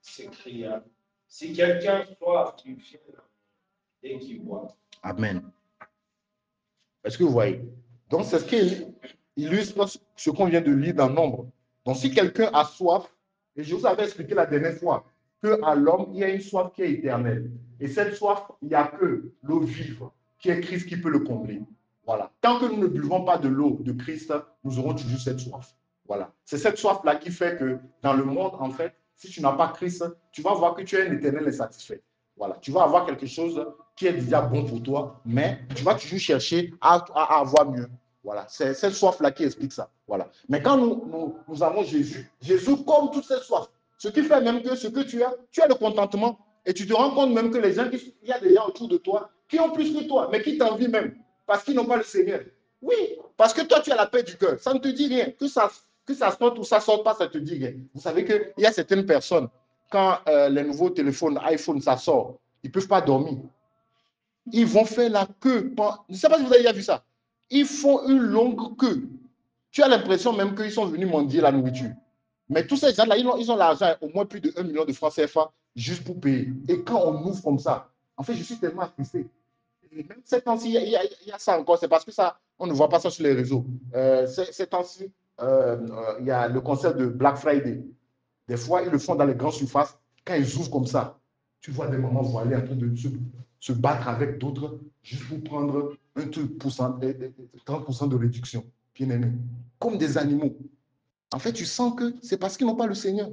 s'écria, si quelqu'un croit qu'il vienne et qu'il voit. Amen. Est-ce que vous voyez? Donc, c'est ce qu'il illustre ce qu'on vient de lire dans Nombre. Donc, si quelqu'un a soif, et je vous avais expliqué la dernière fois, qu'à l'homme, il y a une soif qui est éternelle. Et cette soif, il n'y a que l'eau vive, qui est Christ, qui peut le combler. Voilà. Tant que nous ne buvons pas de l'eau de Christ, nous aurons toujours cette soif. Voilà. C'est cette soif-là qui fait que dans le monde, en fait, si tu n'as pas Christ, tu vas voir que tu es un éternel insatisfait. Voilà. Tu vas avoir quelque chose qui est déjà bon pour toi, mais tu vas toujours chercher à avoir mieux. Voilà. C'est cette soif-là qui explique ça. Voilà. Mais quand nous avons Jésus, Jésus comme toute cette soif. Ce qui fait même que ce que tu as le contentement. Et tu te rends compte même que il y a des gens autour de toi qui ont plus que toi, mais qui t'envient même, parce qu'ils n'ont pas le Seigneur. Oui, parce que toi, tu as la paix du cœur. Ça ne te dit rien. Que ça sorte ou ça ne sorte pas, ça ne te dit rien. Vous savez qu'il y a certaines personnes, quand les nouveaux téléphones, iPhone, ça sort, ils ne peuvent pas dormir. Ils vont faire la queue. Je ne sais pas si vous avez déjà vu ça. Ils font une longue queue. Tu as l'impression même qu'ils sont venus mendier la nourriture. Mais tous ces gens-là, ils ont l'argent, au moins plus de 1 million de francs CFA, juste pour payer. Et quand on ouvre comme ça, en fait, je suis tellement attristé. Et même ces temps-ci, il y a ça encore. C'est parce que ça, on ne voit pas ça sur les réseaux. Ces temps-ci, il y a le concept de Black Friday. Des fois, ils le font dans les grandes surfaces. Quand ils ouvrent comme ça, tu vois des mamans voilées en train de se battre avec d'autres juste pour prendre un truc 30% de réduction. Bien aimé. Comme des animaux. En fait, tu sens que c'est parce qu'ils n'ont pas le Seigneur.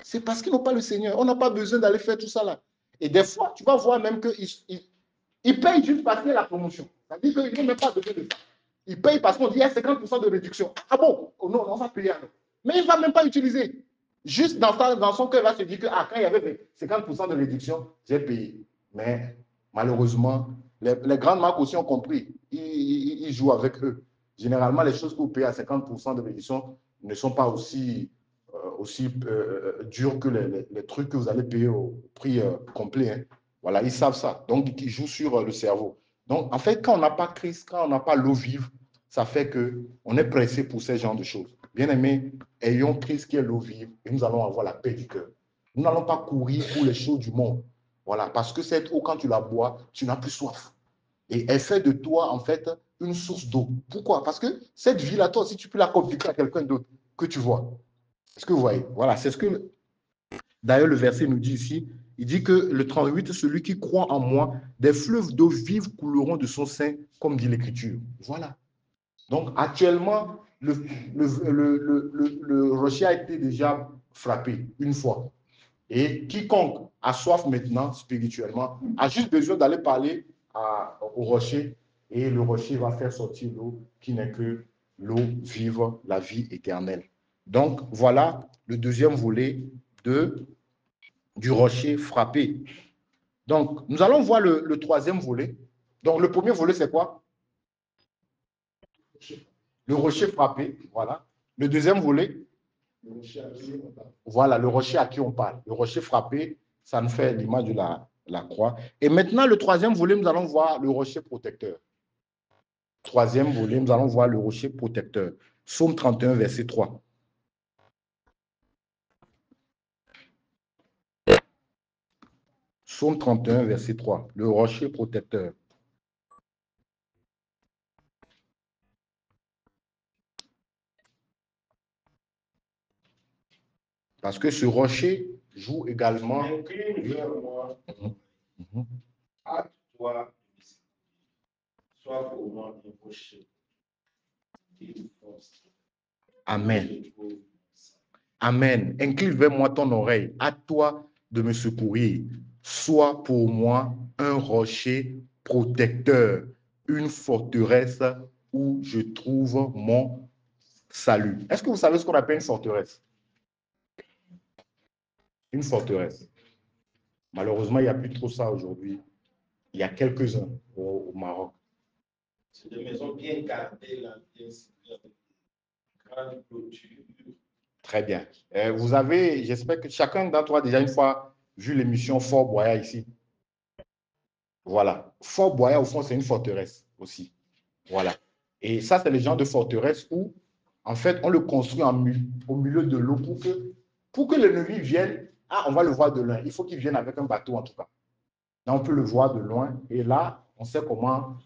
C'est parce qu'ils n'ont pas le Seigneur. On n'a pas besoin d'aller faire tout ça là. Et des fois, tu vas voir même qu'ils payent juste parce qu'il y a la promotion. C'est-à-dire qu'ils n'ont même pas besoin de ça. Ils payent parce qu'on dit qu'il y a 50% de réduction. Ah bon? Oh non, on va payer alors. Mais il ne va même pas utiliser. Juste dans son cœur, il va se dire que quand il y avait 50% de réduction, j'ai payé. Mais malheureusement, les grandes marques aussi ont compris. Ils jouent avec eux. Généralement, les choses que vous payez à 50% de réduction ne sont pas aussi dures que les trucs que vous allez payer au prix complet. Hein. Voilà, ils savent ça. Donc, ils jouent sur le cerveau. Donc, en fait, quand on n'a pas Christ, quand on n'a pas l'eau vive, ça fait qu'on est pressé pour ces genres de choses. Bien aimé, ayons Christ qui est l'eau vive et nous allons avoir la paix du cœur. Nous n'allons pas courir pour les choses du monde. Voilà, parce que cette eau, quand tu la bois, tu n'as plus soif. Et elle fait de toi, en fait, une source d'eau. Pourquoi? Parce que cette vie-là, toi aussi, tu peux la communiquer à quelqu'un d'autre que tu vois. Est-ce que vous voyez? Voilà, c'est ce que, d'ailleurs, le verset nous dit ici. Il dit que le 38, celui qui croit en moi, des fleuves d'eau vive couleront de son sein, comme dit l'Écriture. Voilà. Donc, actuellement, le rocher a été déjà frappé une fois. Et quiconque a soif maintenant, spirituellement, a juste besoin d'aller parler au rocher et le rocher va faire sortir l'eau qui n'est que l'eau vive, la vie éternelle. Donc, voilà le deuxième volet du rocher frappé. Donc, nous allons voir le troisième volet. Donc, le premier volet, c'est quoi? Le rocher frappé, voilà. Le deuxième volet, voilà, le rocher à qui on parle. Le rocher frappé, ça nous fait l'image de la croix. Et maintenant, le troisième volet, nous allons voir le rocher protecteur. Troisième volet, nous allons voir le rocher protecteur. Psaume 31, verset 3. Psaume 31, verset 3. Le rocher protecteur. Parce que ce rocher joue également. Incline vers moi, hâte-toi, sois pour moi un rocher. Amen. Amen. Incline vers moi ton oreille. Hâte-toi de me secourir. Sois pour moi un rocher protecteur, une forteresse où je trouve mon salut. Est-ce que vous savez ce qu'on appelle une forteresse? Une forteresse. Malheureusement, il n'y a plus trop ça aujourd'hui. Il y a quelques-uns au Maroc. C'est des maisons bien gardées, là, bien grande clôture. Très bien. Vous avez, j'espère que chacun d'entre vous a déjà une fois vu l'émission Fort Boyard ici. Voilà. Fort Boyard, au fond, c'est une forteresse aussi. Voilà. Et ça, c'est le genre de forteresse où, en fait, on le construit au milieu de l'eau pour que l'ennemi vienne. Ah, on va le voir de loin. Il faut qu'il vienne avec un bateau, en tout cas. Là, on peut le voir de loin. Et là, on sait comment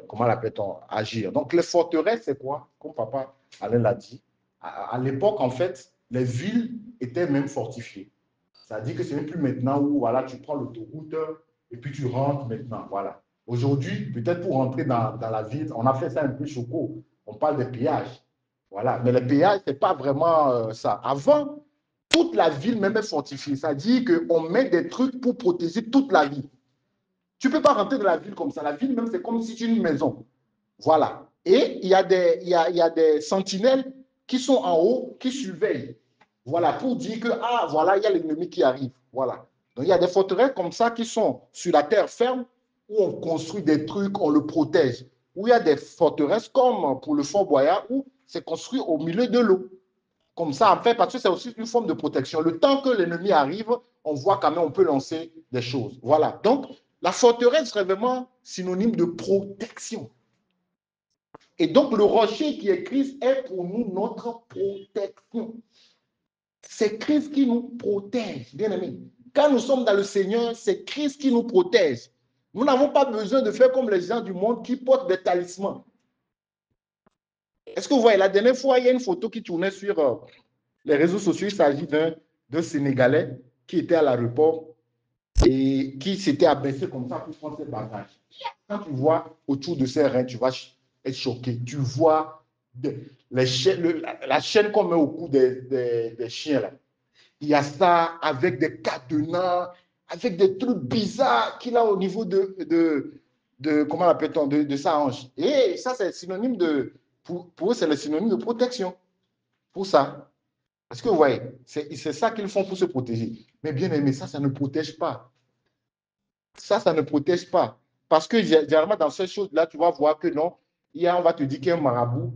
comment l'appelle-t-on, agir. Donc, les forteresses, c'est quoi? Comme papa Alain l'a dit. À l'époque, en fait, les villes étaient même fortifiées. C'est-à-dire que ce n'est plus maintenant où voilà, tu prends l'autoroute et puis tu rentres maintenant. Voilà. Aujourd'hui, peut-être pour rentrer dans la ville, on a fait ça un peu choco. On parle des péages. Voilà. Mais les péages, ce n'est pas vraiment ça. Avant, toute la ville même est fortifiée. C'est-à-dire qu'on met des trucs pour protéger toute la ville. Tu ne peux pas rentrer dans la ville comme ça. La ville même, c'est comme si c'était une maison. Voilà. Et il y a des sentinelles qui sont en haut, qui surveillent. Voilà, pour dire que, ah, voilà, il y a l'ennemi qui arrive. Voilà. Donc, il y a des forteresses comme ça qui sont sur la terre ferme, où on construit des trucs, on le protège. Où il y a des forteresses comme pour le Fort Boyard, où c'est construit au milieu de l'eau. Comme ça, en fait, parce que c'est aussi une forme de protection. Le temps que l'ennemi arrive, on voit quand même, on peut lancer des choses. Voilà. Donc, la forteresse serait vraiment synonyme de protection. Et donc, le rocher qui est Christ est pour nous notre protection. C'est Christ qui nous protège, bien aimé. Quand nous sommes dans le Seigneur, c'est Christ qui nous protège. Nous n'avons pas besoin de faire comme les gens du monde qui portent des talismans. Est-ce que vous voyez, la dernière fois, il y a une photo qui tournait sur les réseaux sociaux. Il s'agit d'un Sénégalais qui était à l'aéroport et qui s'était abaissé comme ça pour prendre ses bagages. Quand tu vois autour de ses reins, tu vas être choqué. Tu vois la chaîne qu'on met au cou des chiens, là. Il y a ça avec des cadenas, avec des trucs bizarres qu'il a au niveau comment l'appelle-t-on, de sa hanche. Et ça, c'est synonyme pour eux, c'est le synonyme de protection. Pour ça. Parce que vous voyez, c'est ça qu'ils font pour se protéger. Mais bien aimé, ça ne protège pas. Ça ne protège pas. Parce que généralement, dans ces choses-là, tu vas voir que non, on va te dire qu'il y a un marabout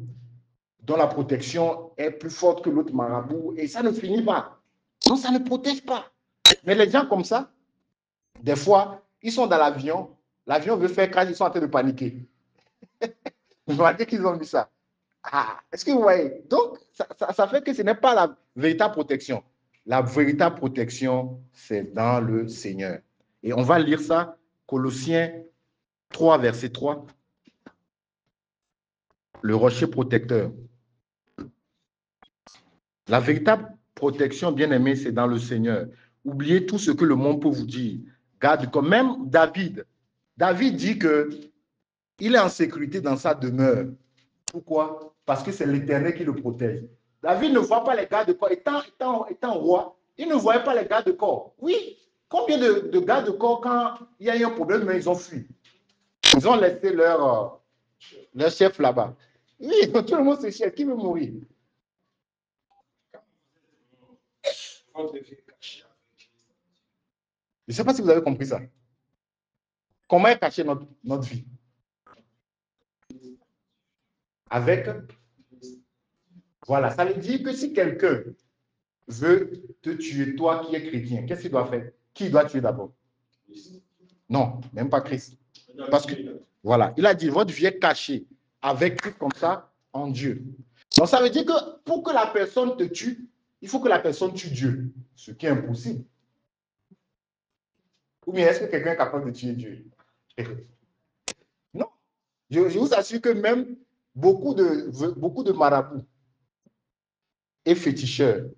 dont la protection est plus forte que l'autre marabout, et ça ne finit pas. Donc, ça ne protège pas. Mais les gens comme ça, des fois, ils sont dans l'avion veut faire crash, ils sont en train de paniquer. Je vais dire qu'ils ont vu ça. Ah, est-ce que vous voyez? Donc, ça fait que ce n'est pas la véritable protection. La véritable protection, c'est dans le Seigneur. Et on va lire ça, Colossiens 3, verset 3. Le rocher protecteur. La véritable protection, bien aimé, c'est dans le Seigneur. Oubliez tout ce que le monde peut vous dire. Garde comme même David. David dit que il est en sécurité dans sa demeure. Pourquoi? Parce que c'est l'Éternel qui le protège. David ne voit pas les gardes corps. Étant roi, il ne voyait pas les gardes corps. Oui, combien de gardes corps, quand il y a eu un problème, mais ils ont fui. Ils ont laissé leur chef là-bas. Oui, tout le monde se cherche. Qui veut mourir? Je ne sais pas si vous avez compris ça. Comment est cachée notre vie? Avec, voilà, ça veut dire que si quelqu'un veut te tuer, toi qui es chrétien, qu'est-ce qu'il doit faire? Qui doit tuer d'abord? Non, même pas Christ. Parce que, voilà, il a dit, votre vie est cachée avec Christ comme ça en Dieu. Donc, ça veut dire que pour que la personne te tue, il faut que la personne tue Dieu, ce qui est impossible. Ou bien est-ce que quelqu'un est capable de tuer Dieu? Non. Je vous assure que même beaucoup de marabouts et féticheurs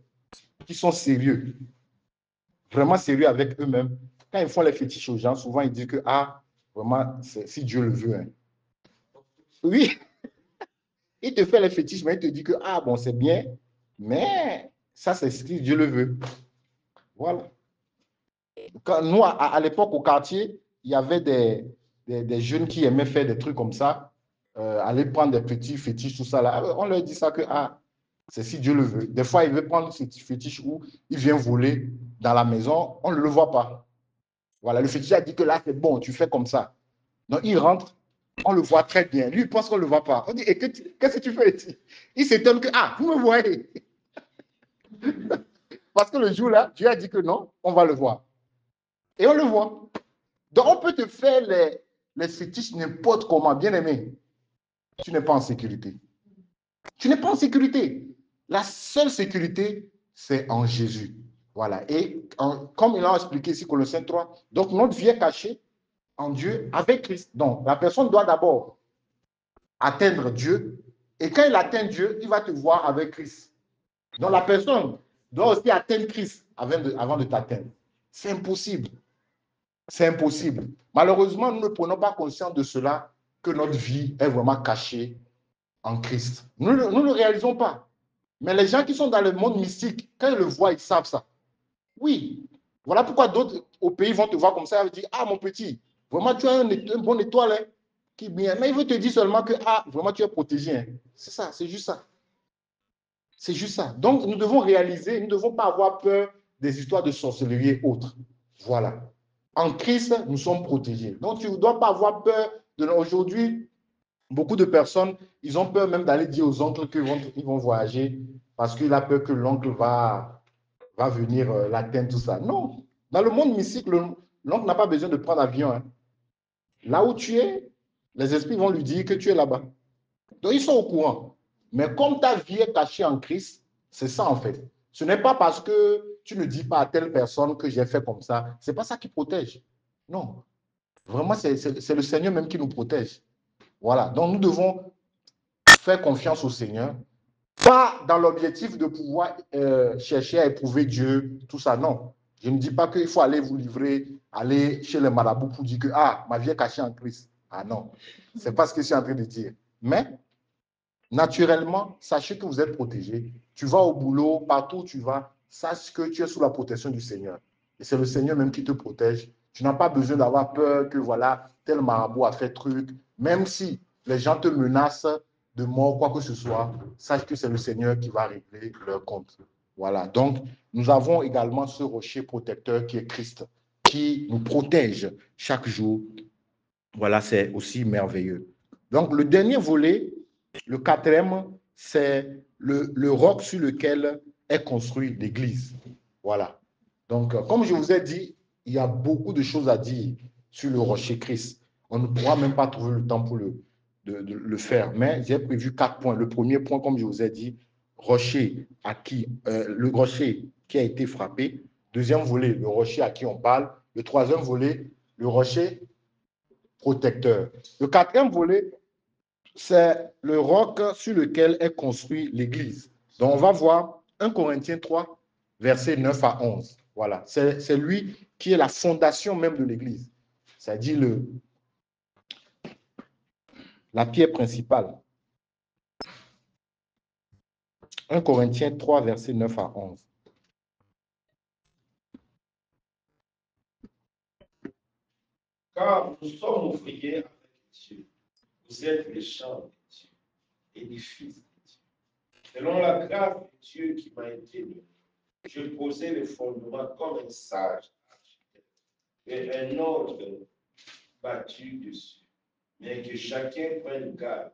qui sont sérieux, vraiment sérieux avec eux-mêmes, quand ils font les fétiches aux gens, souvent ils disent que, ah, vraiment, si Dieu le veut. Hein. Oui, il te fait les fétiches, mais il te dit que, ah, bon, c'est bien, mais ça, c'est si Dieu le veut. Voilà. Quand nous, à l'époque, au quartier, il y avait des jeunes qui aimaient faire des trucs comme ça, aller prendre des petits fétiches, tout ça. Là. On leur dit ça que, ah, c'est si Dieu le veut. Des fois, il veut prendre ces petits fétiches où il vient voler dans la maison, on ne le voit pas. Voilà, le fétiche a dit que là, c'est bon, tu fais comme ça. Donc, il rentre, on le voit très bien. Lui, il pense qu'on ne le voit pas. On dit, et qu'est-ce que tu fais ici? Il s'étonne que, ah, vous me voyez. Parce que le jour-là, Dieu a dit que non, on va le voir. Et on le voit. Donc, on peut te faire les fétiches n'importe comment, bien aimé. Tu n'es pas en sécurité. Tu n'es pas en sécurité. La seule sécurité, c'est en Jésus. Voilà. Et comme il a expliqué ici, Colossiens 3, donc notre vie est cachée en Dieu avec Christ. Donc, la personne doit d'abord atteindre Dieu. Et quand il atteint Dieu, il va te voir avec Christ. Donc, la personne doit aussi atteindre Christ avant de t'atteindre. C'est impossible. C'est impossible. Malheureusement, nous ne prenons pas conscience de cela, que notre vie est vraiment cachée en Christ. Nous ne le réalisons pas. Mais les gens qui sont dans le monde mystique, quand ils le voient, ils savent ça. Oui. Voilà pourquoi d'autres au pays vont te voir comme ça et vont dire, ah mon petit, vraiment tu as un bon étoile, hein, qui bien. Mais ils vont te dire seulement que, ah, vraiment tu es protégé. Hein. C'est ça, c'est juste ça. C'est juste ça. Donc nous devons réaliser, nous ne devons pas avoir peur des histoires de sorcellerie et autres. Voilà. En Christ, nous sommes protégés. Donc tu ne dois pas avoir peur de aujourd'hui. Beaucoup de personnes, ils ont peur même d'aller dire aux oncles qu'ils vont voyager parce qu'il a peur que l'oncle va venir l'atteindre, tout ça. Non. Dans le monde mystique, l'oncle n'a pas besoin de prendre l'avion. Hein. Là où tu es, les esprits vont lui dire que tu es là-bas. Donc, ils sont au courant. Mais comme ta vie est cachée en Christ, c'est ça en fait. Ce n'est pas parce que tu ne dis pas à telle personne que j'ai fait comme ça. Ce n'est pas ça qui protège. Non. Vraiment, c'est le Seigneur même qui nous protège. Voilà. Donc, nous devons faire confiance au Seigneur. Pas dans l'objectif de pouvoir chercher à éprouver Dieu, tout ça, non. Je ne dis pas qu'il faut aller vous livrer, aller chez les marabouts pour dire que ah, ma vie est cachée en Christ. Ah non, ce n'est pas ce que je suis en train de dire. Mais naturellement, sachez que vous êtes protégé. Tu vas au boulot, partout où tu vas, sache que tu es sous la protection du Seigneur. Et c'est le Seigneur même qui te protège. Tu n'as pas besoin d'avoir peur que voilà, tel marabout a fait truc. Même si les gens te menacent de mort, quoi que ce soit, sache que c'est le Seigneur qui va régler leur compte. Voilà. Donc, nous avons également ce rocher protecteur qui est Christ, qui nous protège chaque jour. Voilà, c'est aussi merveilleux. Donc, le dernier volet, le quatrième, c'est le roc sur lequel est construite l'Église. Voilà. Donc, comme je vous ai dit, il y a beaucoup de choses à dire sur le rocher Christ. On ne pourra même pas trouver le temps pour de le faire. Mais j'ai prévu 4 points. Le premier point, comme je vous ai dit, le rocher qui a été frappé. Deuxième volet, le rocher à qui on parle. Le troisième volet, le rocher protecteur. Le quatrième volet, c'est le roc sur lequel est construit l'Église. Donc, on va voir 1 Corinthiens 3, versets 9 à 11. Voilà, c'est lui qui est la fondation même de l'Église. C'est-à-dire la pierre principale. 1 Corinthiens 3, versets 9 à 11. Car nous sommes ouvriers avec Dieu. Vous êtes les champs de Dieu, édifices de Dieu. Selon la grâce de Dieu qui m'a été donnée, je posais les fondements comme un sage architecte, et un autre battu dessus. Mais que chacun prenne garde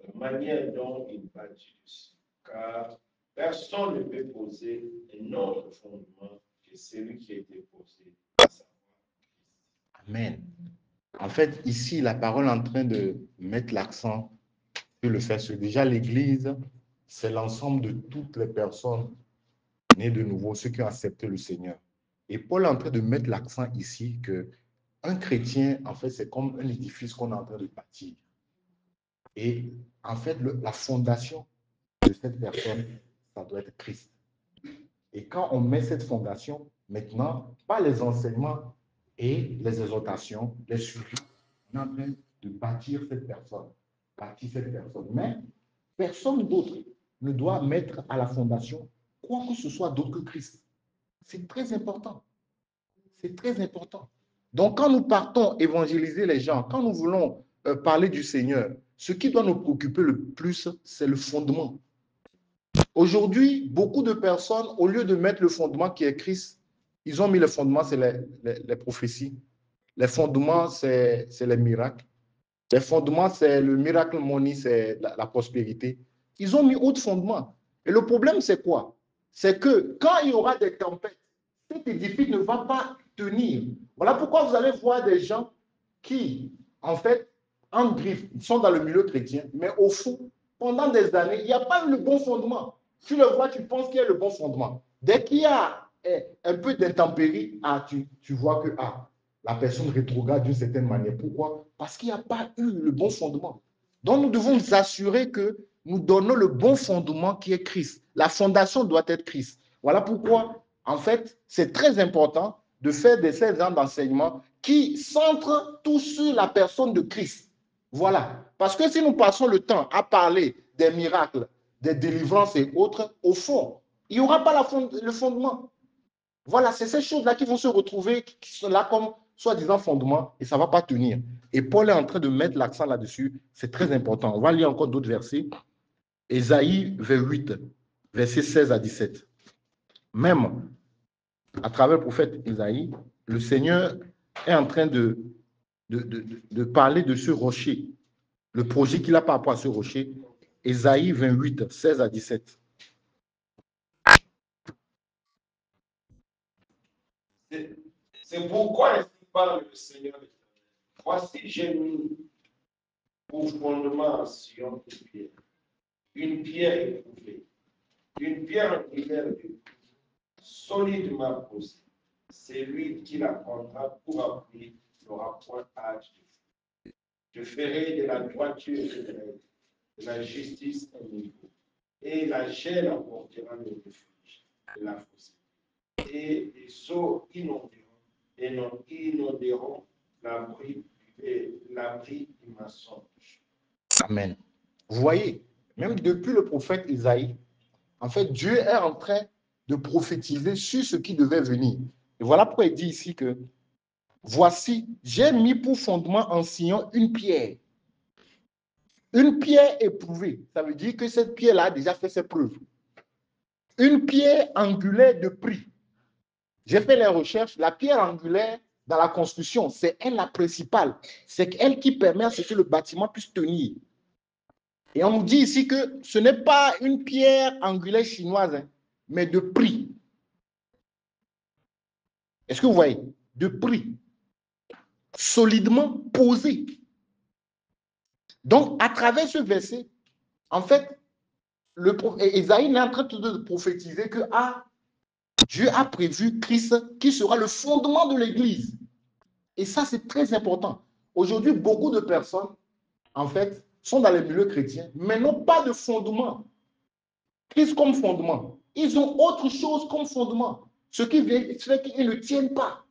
à la manière dont il bâtit dessus. Car personne ne peut poser un autre fondement que celui qui a été posé, à savoir Christ. Amen. En fait, ici, la parole est en train de mettre l'accent sur le fait que déjà l'Église, c'est l'ensemble de toutes les personnes nées de nouveau, ceux qui ont accepté le Seigneur. Et Paul est en train de mettre l'accent ici que un chrétien, en fait, c'est comme un édifice qu'on est en train de bâtir. Et en fait, la fondation de cette personne, ça doit être Christ. Et quand on met cette fondation, maintenant, par les enseignements et les exhortations, les suivis, on est en train de bâtir cette personne. Mais personne d'autre ne doit mettre à la fondation quoi que ce soit d'autre que Christ. C'est très important. C'est très important. Donc, quand nous partons évangéliser les gens, quand nous voulons parler du Seigneur, ce qui doit nous préoccuper le plus, c'est le fondement. Aujourd'hui, beaucoup de personnes, au lieu de mettre le fondement qui est Christ, ils ont mis le fondement, c'est les prophéties. Les fondements, c'est les miracles. Les fondements, c'est le miracle money, c'est la prospérité. Ils ont mis autre fondement. Et le problème, c'est quoi? C'est que quand il y aura des tempêtes, cet édifice ne va pas tenir. Voilà pourquoi vous allez voir des gens qui, en fait, en griffe, sont dans le milieu chrétien, mais au fond, pendant des années, il n'y a pas le bon fondement. Tu le vois, tu penses qu'il y a le bon fondement. Dès qu'il y a un peu d'intempérie, tu vois que la personne rétrograde d'une certaine manière. Pourquoi? Parce qu'il n'y a pas eu le bon fondement. Donc, nous devons nous assurer que nous donnons le bon fondement qui est Christ. La fondation doit être Christ. Voilà pourquoi, en fait, c'est très important de faire des séances d'enseignement qui centrent tout sur la personne de Christ. Voilà. Parce que si nous passons le temps à parler des miracles, des délivrances et autres, au fond, il n'y aura pas le fondement. Voilà, c'est ces choses-là qui vont se retrouver, qui sont là comme soi-disant fondement, et ça ne va pas tenir. Et Paul est en train de mettre l'accent là-dessus. C'est très important. On va lire encore d'autres versets. Ésaïe 28, versets 16 à 17. Même à travers le prophète Ésaïe, le Seigneur est en train de parler de ce rocher, le projet qu'il a par rapport à ce rocher. Ésaïe 28, 16 à 17. C'est pourquoi ainsi parle le Seigneur. Voici, j'ai mis pour fondement en Sion une pierre éprouvée, une pierre angulaire solidement posée. C'est lui qui la prendra pour appuyer n'aura point âge. Je ferai de la droiture de la justice un niveau, et la gêne emportera le refuge de la fossée. Et les eaux inonderont l'abri du mensonge. Amen. Vous voyez, même depuis le prophète Isaïe, en fait, Dieu est en train de prophétiser sur ce qui devait venir. Et voilà pourquoi il dit ici que voici, j'ai mis pour fondement en Sion une pierre. Une pierre éprouvée. Ça veut dire que cette pierre-là a déjà fait ses preuves. Une pierre angulaire de prix. J'ai fait les recherches. La pierre angulaire dans la construction, c'est elle la principale. C'est elle qui permet à ce que le bâtiment puisse tenir. Et on nous dit ici que ce n'est pas une pierre angulaire chinoise, hein, mais de prix. Est-ce que vous voyez? De prix. Solidement posé. Donc, à travers ce verset, en fait, Ésaïe est en train de prophétiser que Dieu a prévu Christ qui sera le fondement de l'Église. Et ça, c'est très important. Aujourd'hui, beaucoup de personnes, en fait, sont dans les milieux chrétiens, mais n'ont pas de fondement. Christ comme fondement. Ils ont autre chose comme fondement. Ce qui fait qu'ils ne tiennent pas.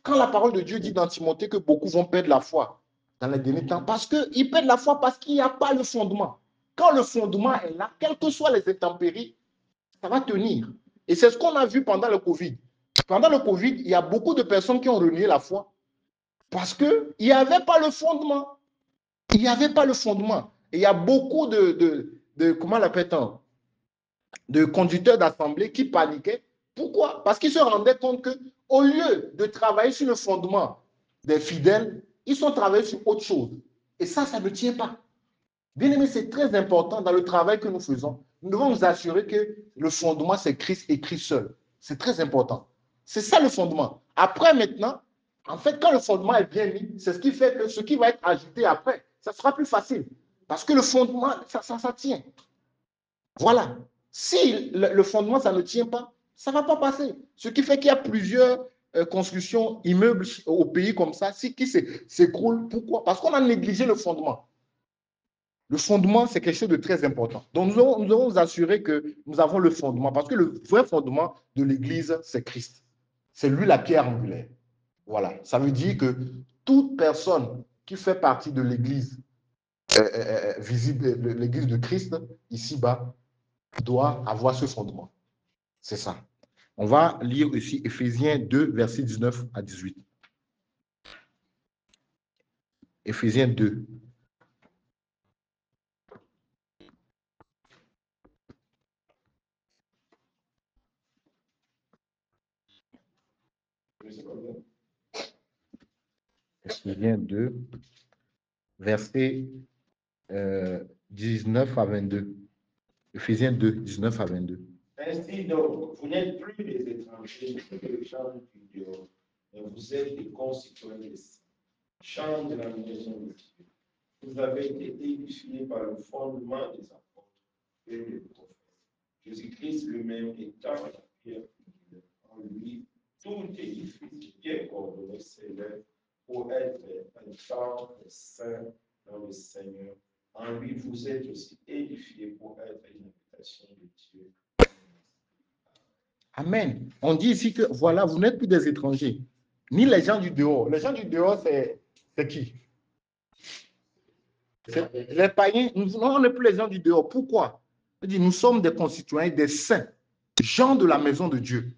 Quand la parole de Dieu dit dans Timothée que beaucoup vont perdre la foi dans les derniers temps, parce qu'ils perdent la foi parce qu'il n'y a pas le fondement. Quand le fondement est là, quelles que soient les intempéries, ça va tenir. Et c'est ce qu'on a vu pendant le Covid. Pendant le Covid, il y a beaucoup de personnes qui ont renié la foi parce qu'il n'y avait pas le fondement. Il n'y avait pas le fondement. Et il y a beaucoup comment l'appelle-t-on, de conducteurs d'assemblée qui paniquaient. Pourquoi? Parce qu'ils se rendaient compte qu'au lieu de travailler sur le fondement des fidèles, ils sont travaillés sur autre chose. Et ça ne tient pas. Bien aimé, c'est très important dans le travail que nous faisons. Nous devons nous assurer que le fondement, c'est Christ et Christ seul. C'est très important. C'est ça le fondement. Après, maintenant, en fait, quand le fondement est bien mis, c'est ce qui fait que ce qui va être ajouté après, ça sera plus facile. Parce que le fondement, ça tient. Voilà. Si le fondement, ça ne tient pas, ça ne va pas passer. Ce qui fait qu'il y a plusieurs constructions, immeubles au pays comme ça, qui s'écroulent. Pourquoi? Parce qu'on a négligé le fondement. Le fondement, c'est quelque chose de très important. Donc, nous devons nous assurer que nous avons le fondement, parce que le vrai fondement de l'Église, c'est Christ. C'est lui la pierre angulaire. Voilà. Ça veut dire que toute personne qui fait partie de l'Église visible, l'Église de Christ, ici-bas, doit avoir ce fondement. C'est ça. On va lire aussi Éphésiens 2, versets 19 à 18. Éphésiens 2. Éphésiens 2, versets 19 à 22. Éphésiens 2, 19 à 22. Ainsi donc, vous n'êtes plus des étrangers, des gens du dehors, mais vous êtes des concitoyens des gens de la maison de Dieu. Vous avez été édifiés par le fondement des apôtres et des prophètes. Jésus-Christ lui-même étant la pierre en lui, tout édifice bien pour être un temple saint dans le Seigneur. En lui, vous êtes aussi édifiés pour être une habitation de Dieu. Amen. On dit ici que, voilà, vous n'êtes plus des étrangers, ni les gens du dehors. Les gens du dehors, c'est qui? Les païens. On n'est plus les gens du dehors. Pourquoi? On dit, nous sommes des concitoyens, des saints, gens de la maison de Dieu.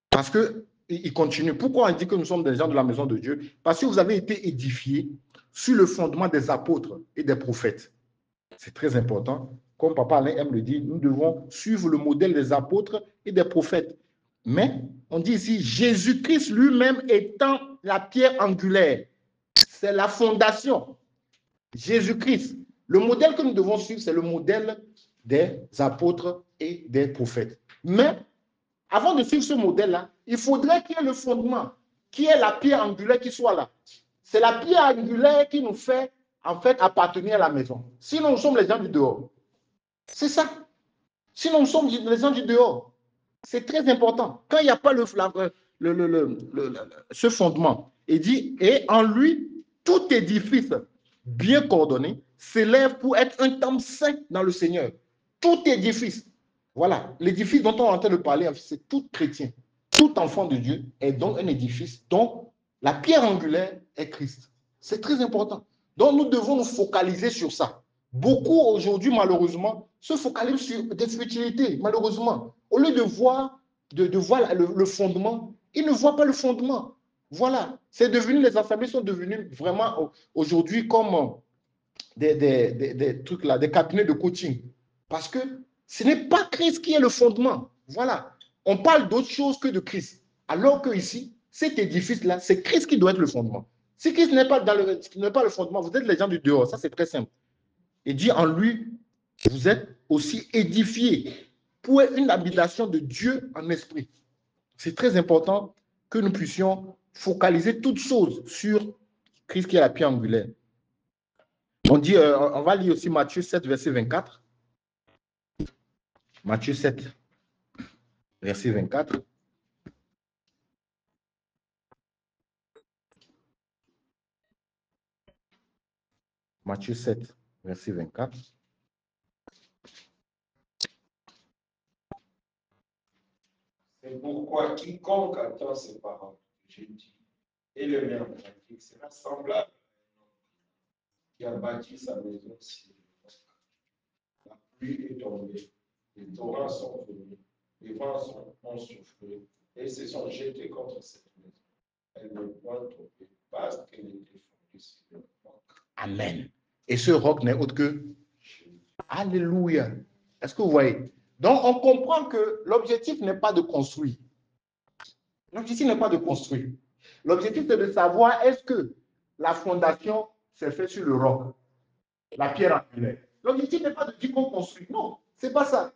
Parce que, il continue. Pourquoi on dit que nous sommes des gens de la maison de Dieu? Parce que vous avez été édifiés sur le fondement des apôtres et des prophètes. C'est très important. Comme Papa Alain aime le dire, nous devons suivre le modèle des apôtres et des prophètes. Mais on dit ici, Jésus-Christ lui-même étant la pierre angulaire. C'est la fondation. Jésus-Christ. Le modèle que nous devons suivre, c'est le modèle des apôtres et des prophètes. Mais avant de suivre ce modèle-là, il faudrait qu'il y ait le fondement, qui est la pierre angulaire qui soit là. C'est la pierre angulaire qui nous fait, en fait, appartenir à la maison. Sinon, nous sommes les gens du dehors. C'est ça. Sinon, nous sommes les gens du dehors. C'est très important. Quand il n'y a pas ce fondement, il dit, et en lui, tout édifice bien coordonné s'élève pour être un temple saint dans le Seigneur. Tout édifice. Voilà. L'édifice dont on est en train de parler, c'est tout chrétien. Tout enfant de Dieu est donc un édifice dont la pierre angulaire est Christ. C'est très important. Donc, nous devons nous focaliser sur ça. Beaucoup aujourd'hui, malheureusement, se focalisent sur des futilités, malheureusement. Au lieu de voir, voir le fondement, ils ne voient pas le fondement. Voilà. C'est devenu, les assemblées sont devenues vraiment aujourd'hui comme des trucs là, des cabinets de coaching. Parce que ce n'est pas Christ qui est le fondement. Voilà. On parle d'autre chose que de Christ. Alors que ici, cet édifice-là, c'est Christ qui doit être le fondement. Si Christ n'est pas, pas le fondement, vous êtes les gens du dehors. Ça, c'est très simple. Et dit en lui, vous êtes aussi édifiés pour une habitation de Dieu en esprit. C'est très important que nous puissions focaliser toutes choses sur Christ qui est la pierre angulaire. On dit, on va lire aussi Matthieu 7, verset 24. Matthieu 7, verset 24. Matthieu 7, verset 24. C'est pourquoi quiconque attend ses paroles, je dis, et le met en pratique, sera semblable qui a bâti sa maison sur le roc. La pluie est tombée, les torrents sont venus, les vents ont soufflé, et se sont jetés contre cette maison. Elle ne point tomber parce qu'elle était fondée sur le roc. Amen. Et ce roc n'est autre que Alléluia. Est-ce que vous voyez? Donc, on comprend que l'objectif n'est pas de construire. L'objectif n'est pas de construire. L'objectif, c'est de savoir est-ce que la fondation s'est faite sur le roc, la pierre angulaire. L'objectif n'est pas de dire qu'on construit. Non, ce n'est pas ça.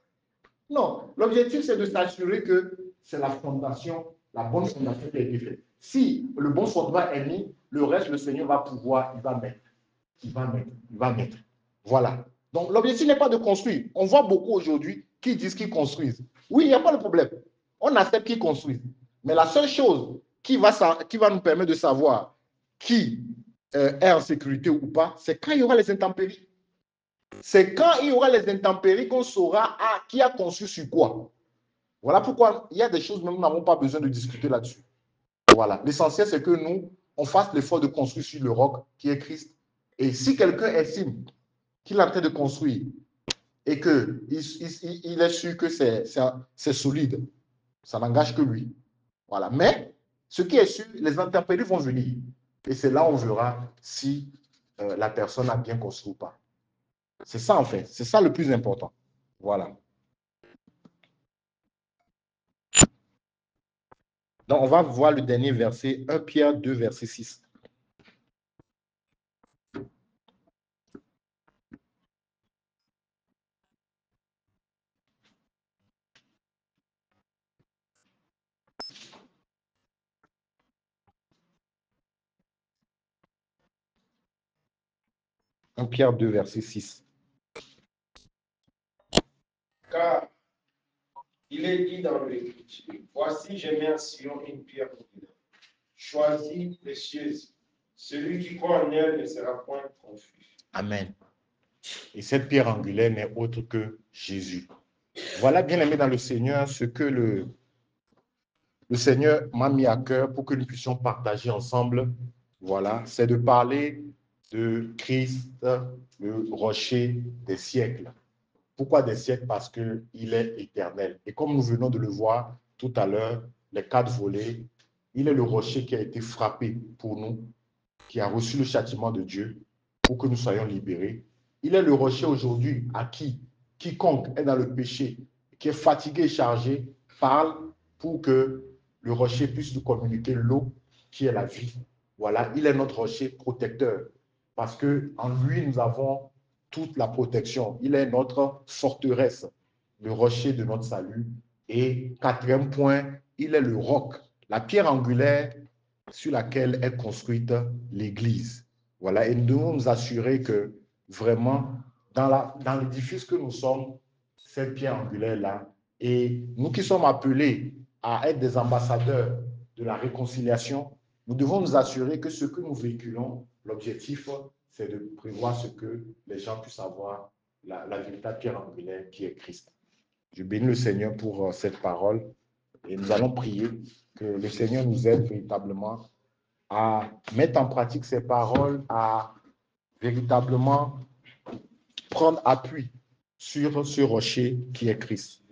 Non, l'objectif, c'est de s'assurer que c'est la fondation, la bonne fondation qui a été faite. Si le bon fondement est mis, le reste, le Seigneur va pouvoir, il va mettre. Voilà. Donc, l'objectif n'est pas de construire. On voit beaucoup aujourd'hui qui disent qu'ils construisent. Oui, il n'y a pas de problème. On accepte qu'ils construisent. Mais la seule chose qui va nous permettre de savoir qui est en sécurité ou pas, c'est quand il y aura les intempéries. C'est quand il y aura les intempéries qu'on saura qui a construit sur quoi. Voilà pourquoi il y a des choses, même nous n'avons pas besoin de discuter là-dessus. Voilà. L'essentiel, c'est que nous, on fasse l'effort de construire sur le roc qui est Christ. Et si quelqu'un estime qu'il est en train de construire et qu'il est sûr que c'est solide, ça n'engage que lui. Voilà. Mais ce qui est sûr, les intempéries vont venir. Et c'est là où on verra si la personne a bien construit ou pas. C'est ça, en fait. C'est ça le plus important. Voilà. Donc, on va voir le dernier verset, 1 Pierre 2, verset 6. Un Pierre 2, verset 6. Car il est dit dans l'Écriture, voici, je mets en Sion une pierre angulaire, choisie, précieuse, Celui qui croit en elle ne sera point confus. Amen. Et cette pierre angulaire n'est autre que Jésus. Voilà, bien aimé dans le Seigneur, ce que le Seigneur m'a mis à cœur pour que nous puissions partager ensemble. Voilà, c'est de parler de Christ, le rocher des siècles. Pourquoi des siècles? Parce qu'il est éternel. Et comme nous venons de le voir tout à l'heure, les 4 volets, il est le rocher qui a été frappé pour nous, qui a reçu le châtiment de Dieu pour que nous soyons libérés. Il est le rocher aujourd'hui à qui quiconque est dans le péché, qui est fatigué et chargé, parle pour que le rocher puisse nous communiquer l'eau qui est la vie. Voilà, il est notre rocher protecteur parce qu'en lui, nous avons toute la protection. Il est notre forteresse, le rocher de notre salut. Et 4e point, il est le roc, la pierre angulaire sur laquelle est construite l'Église. Voilà, et nous devons nous assurer que vraiment, dans l'édifice que nous sommes, cette pierre angulaire-là, et nous qui sommes appelés à être des ambassadeurs de la réconciliation, nous devons nous assurer que ce que nous véhiculons, l'objectif, c'est de prévoir ce que les gens puissent avoir la véritable pierre angulaire qui est Christ. Je bénis le Seigneur pour cette parole et nous allons prier que le Seigneur nous aide véritablement à mettre en pratique ces paroles, à véritablement prendre appui sur ce rocher qui est Christ.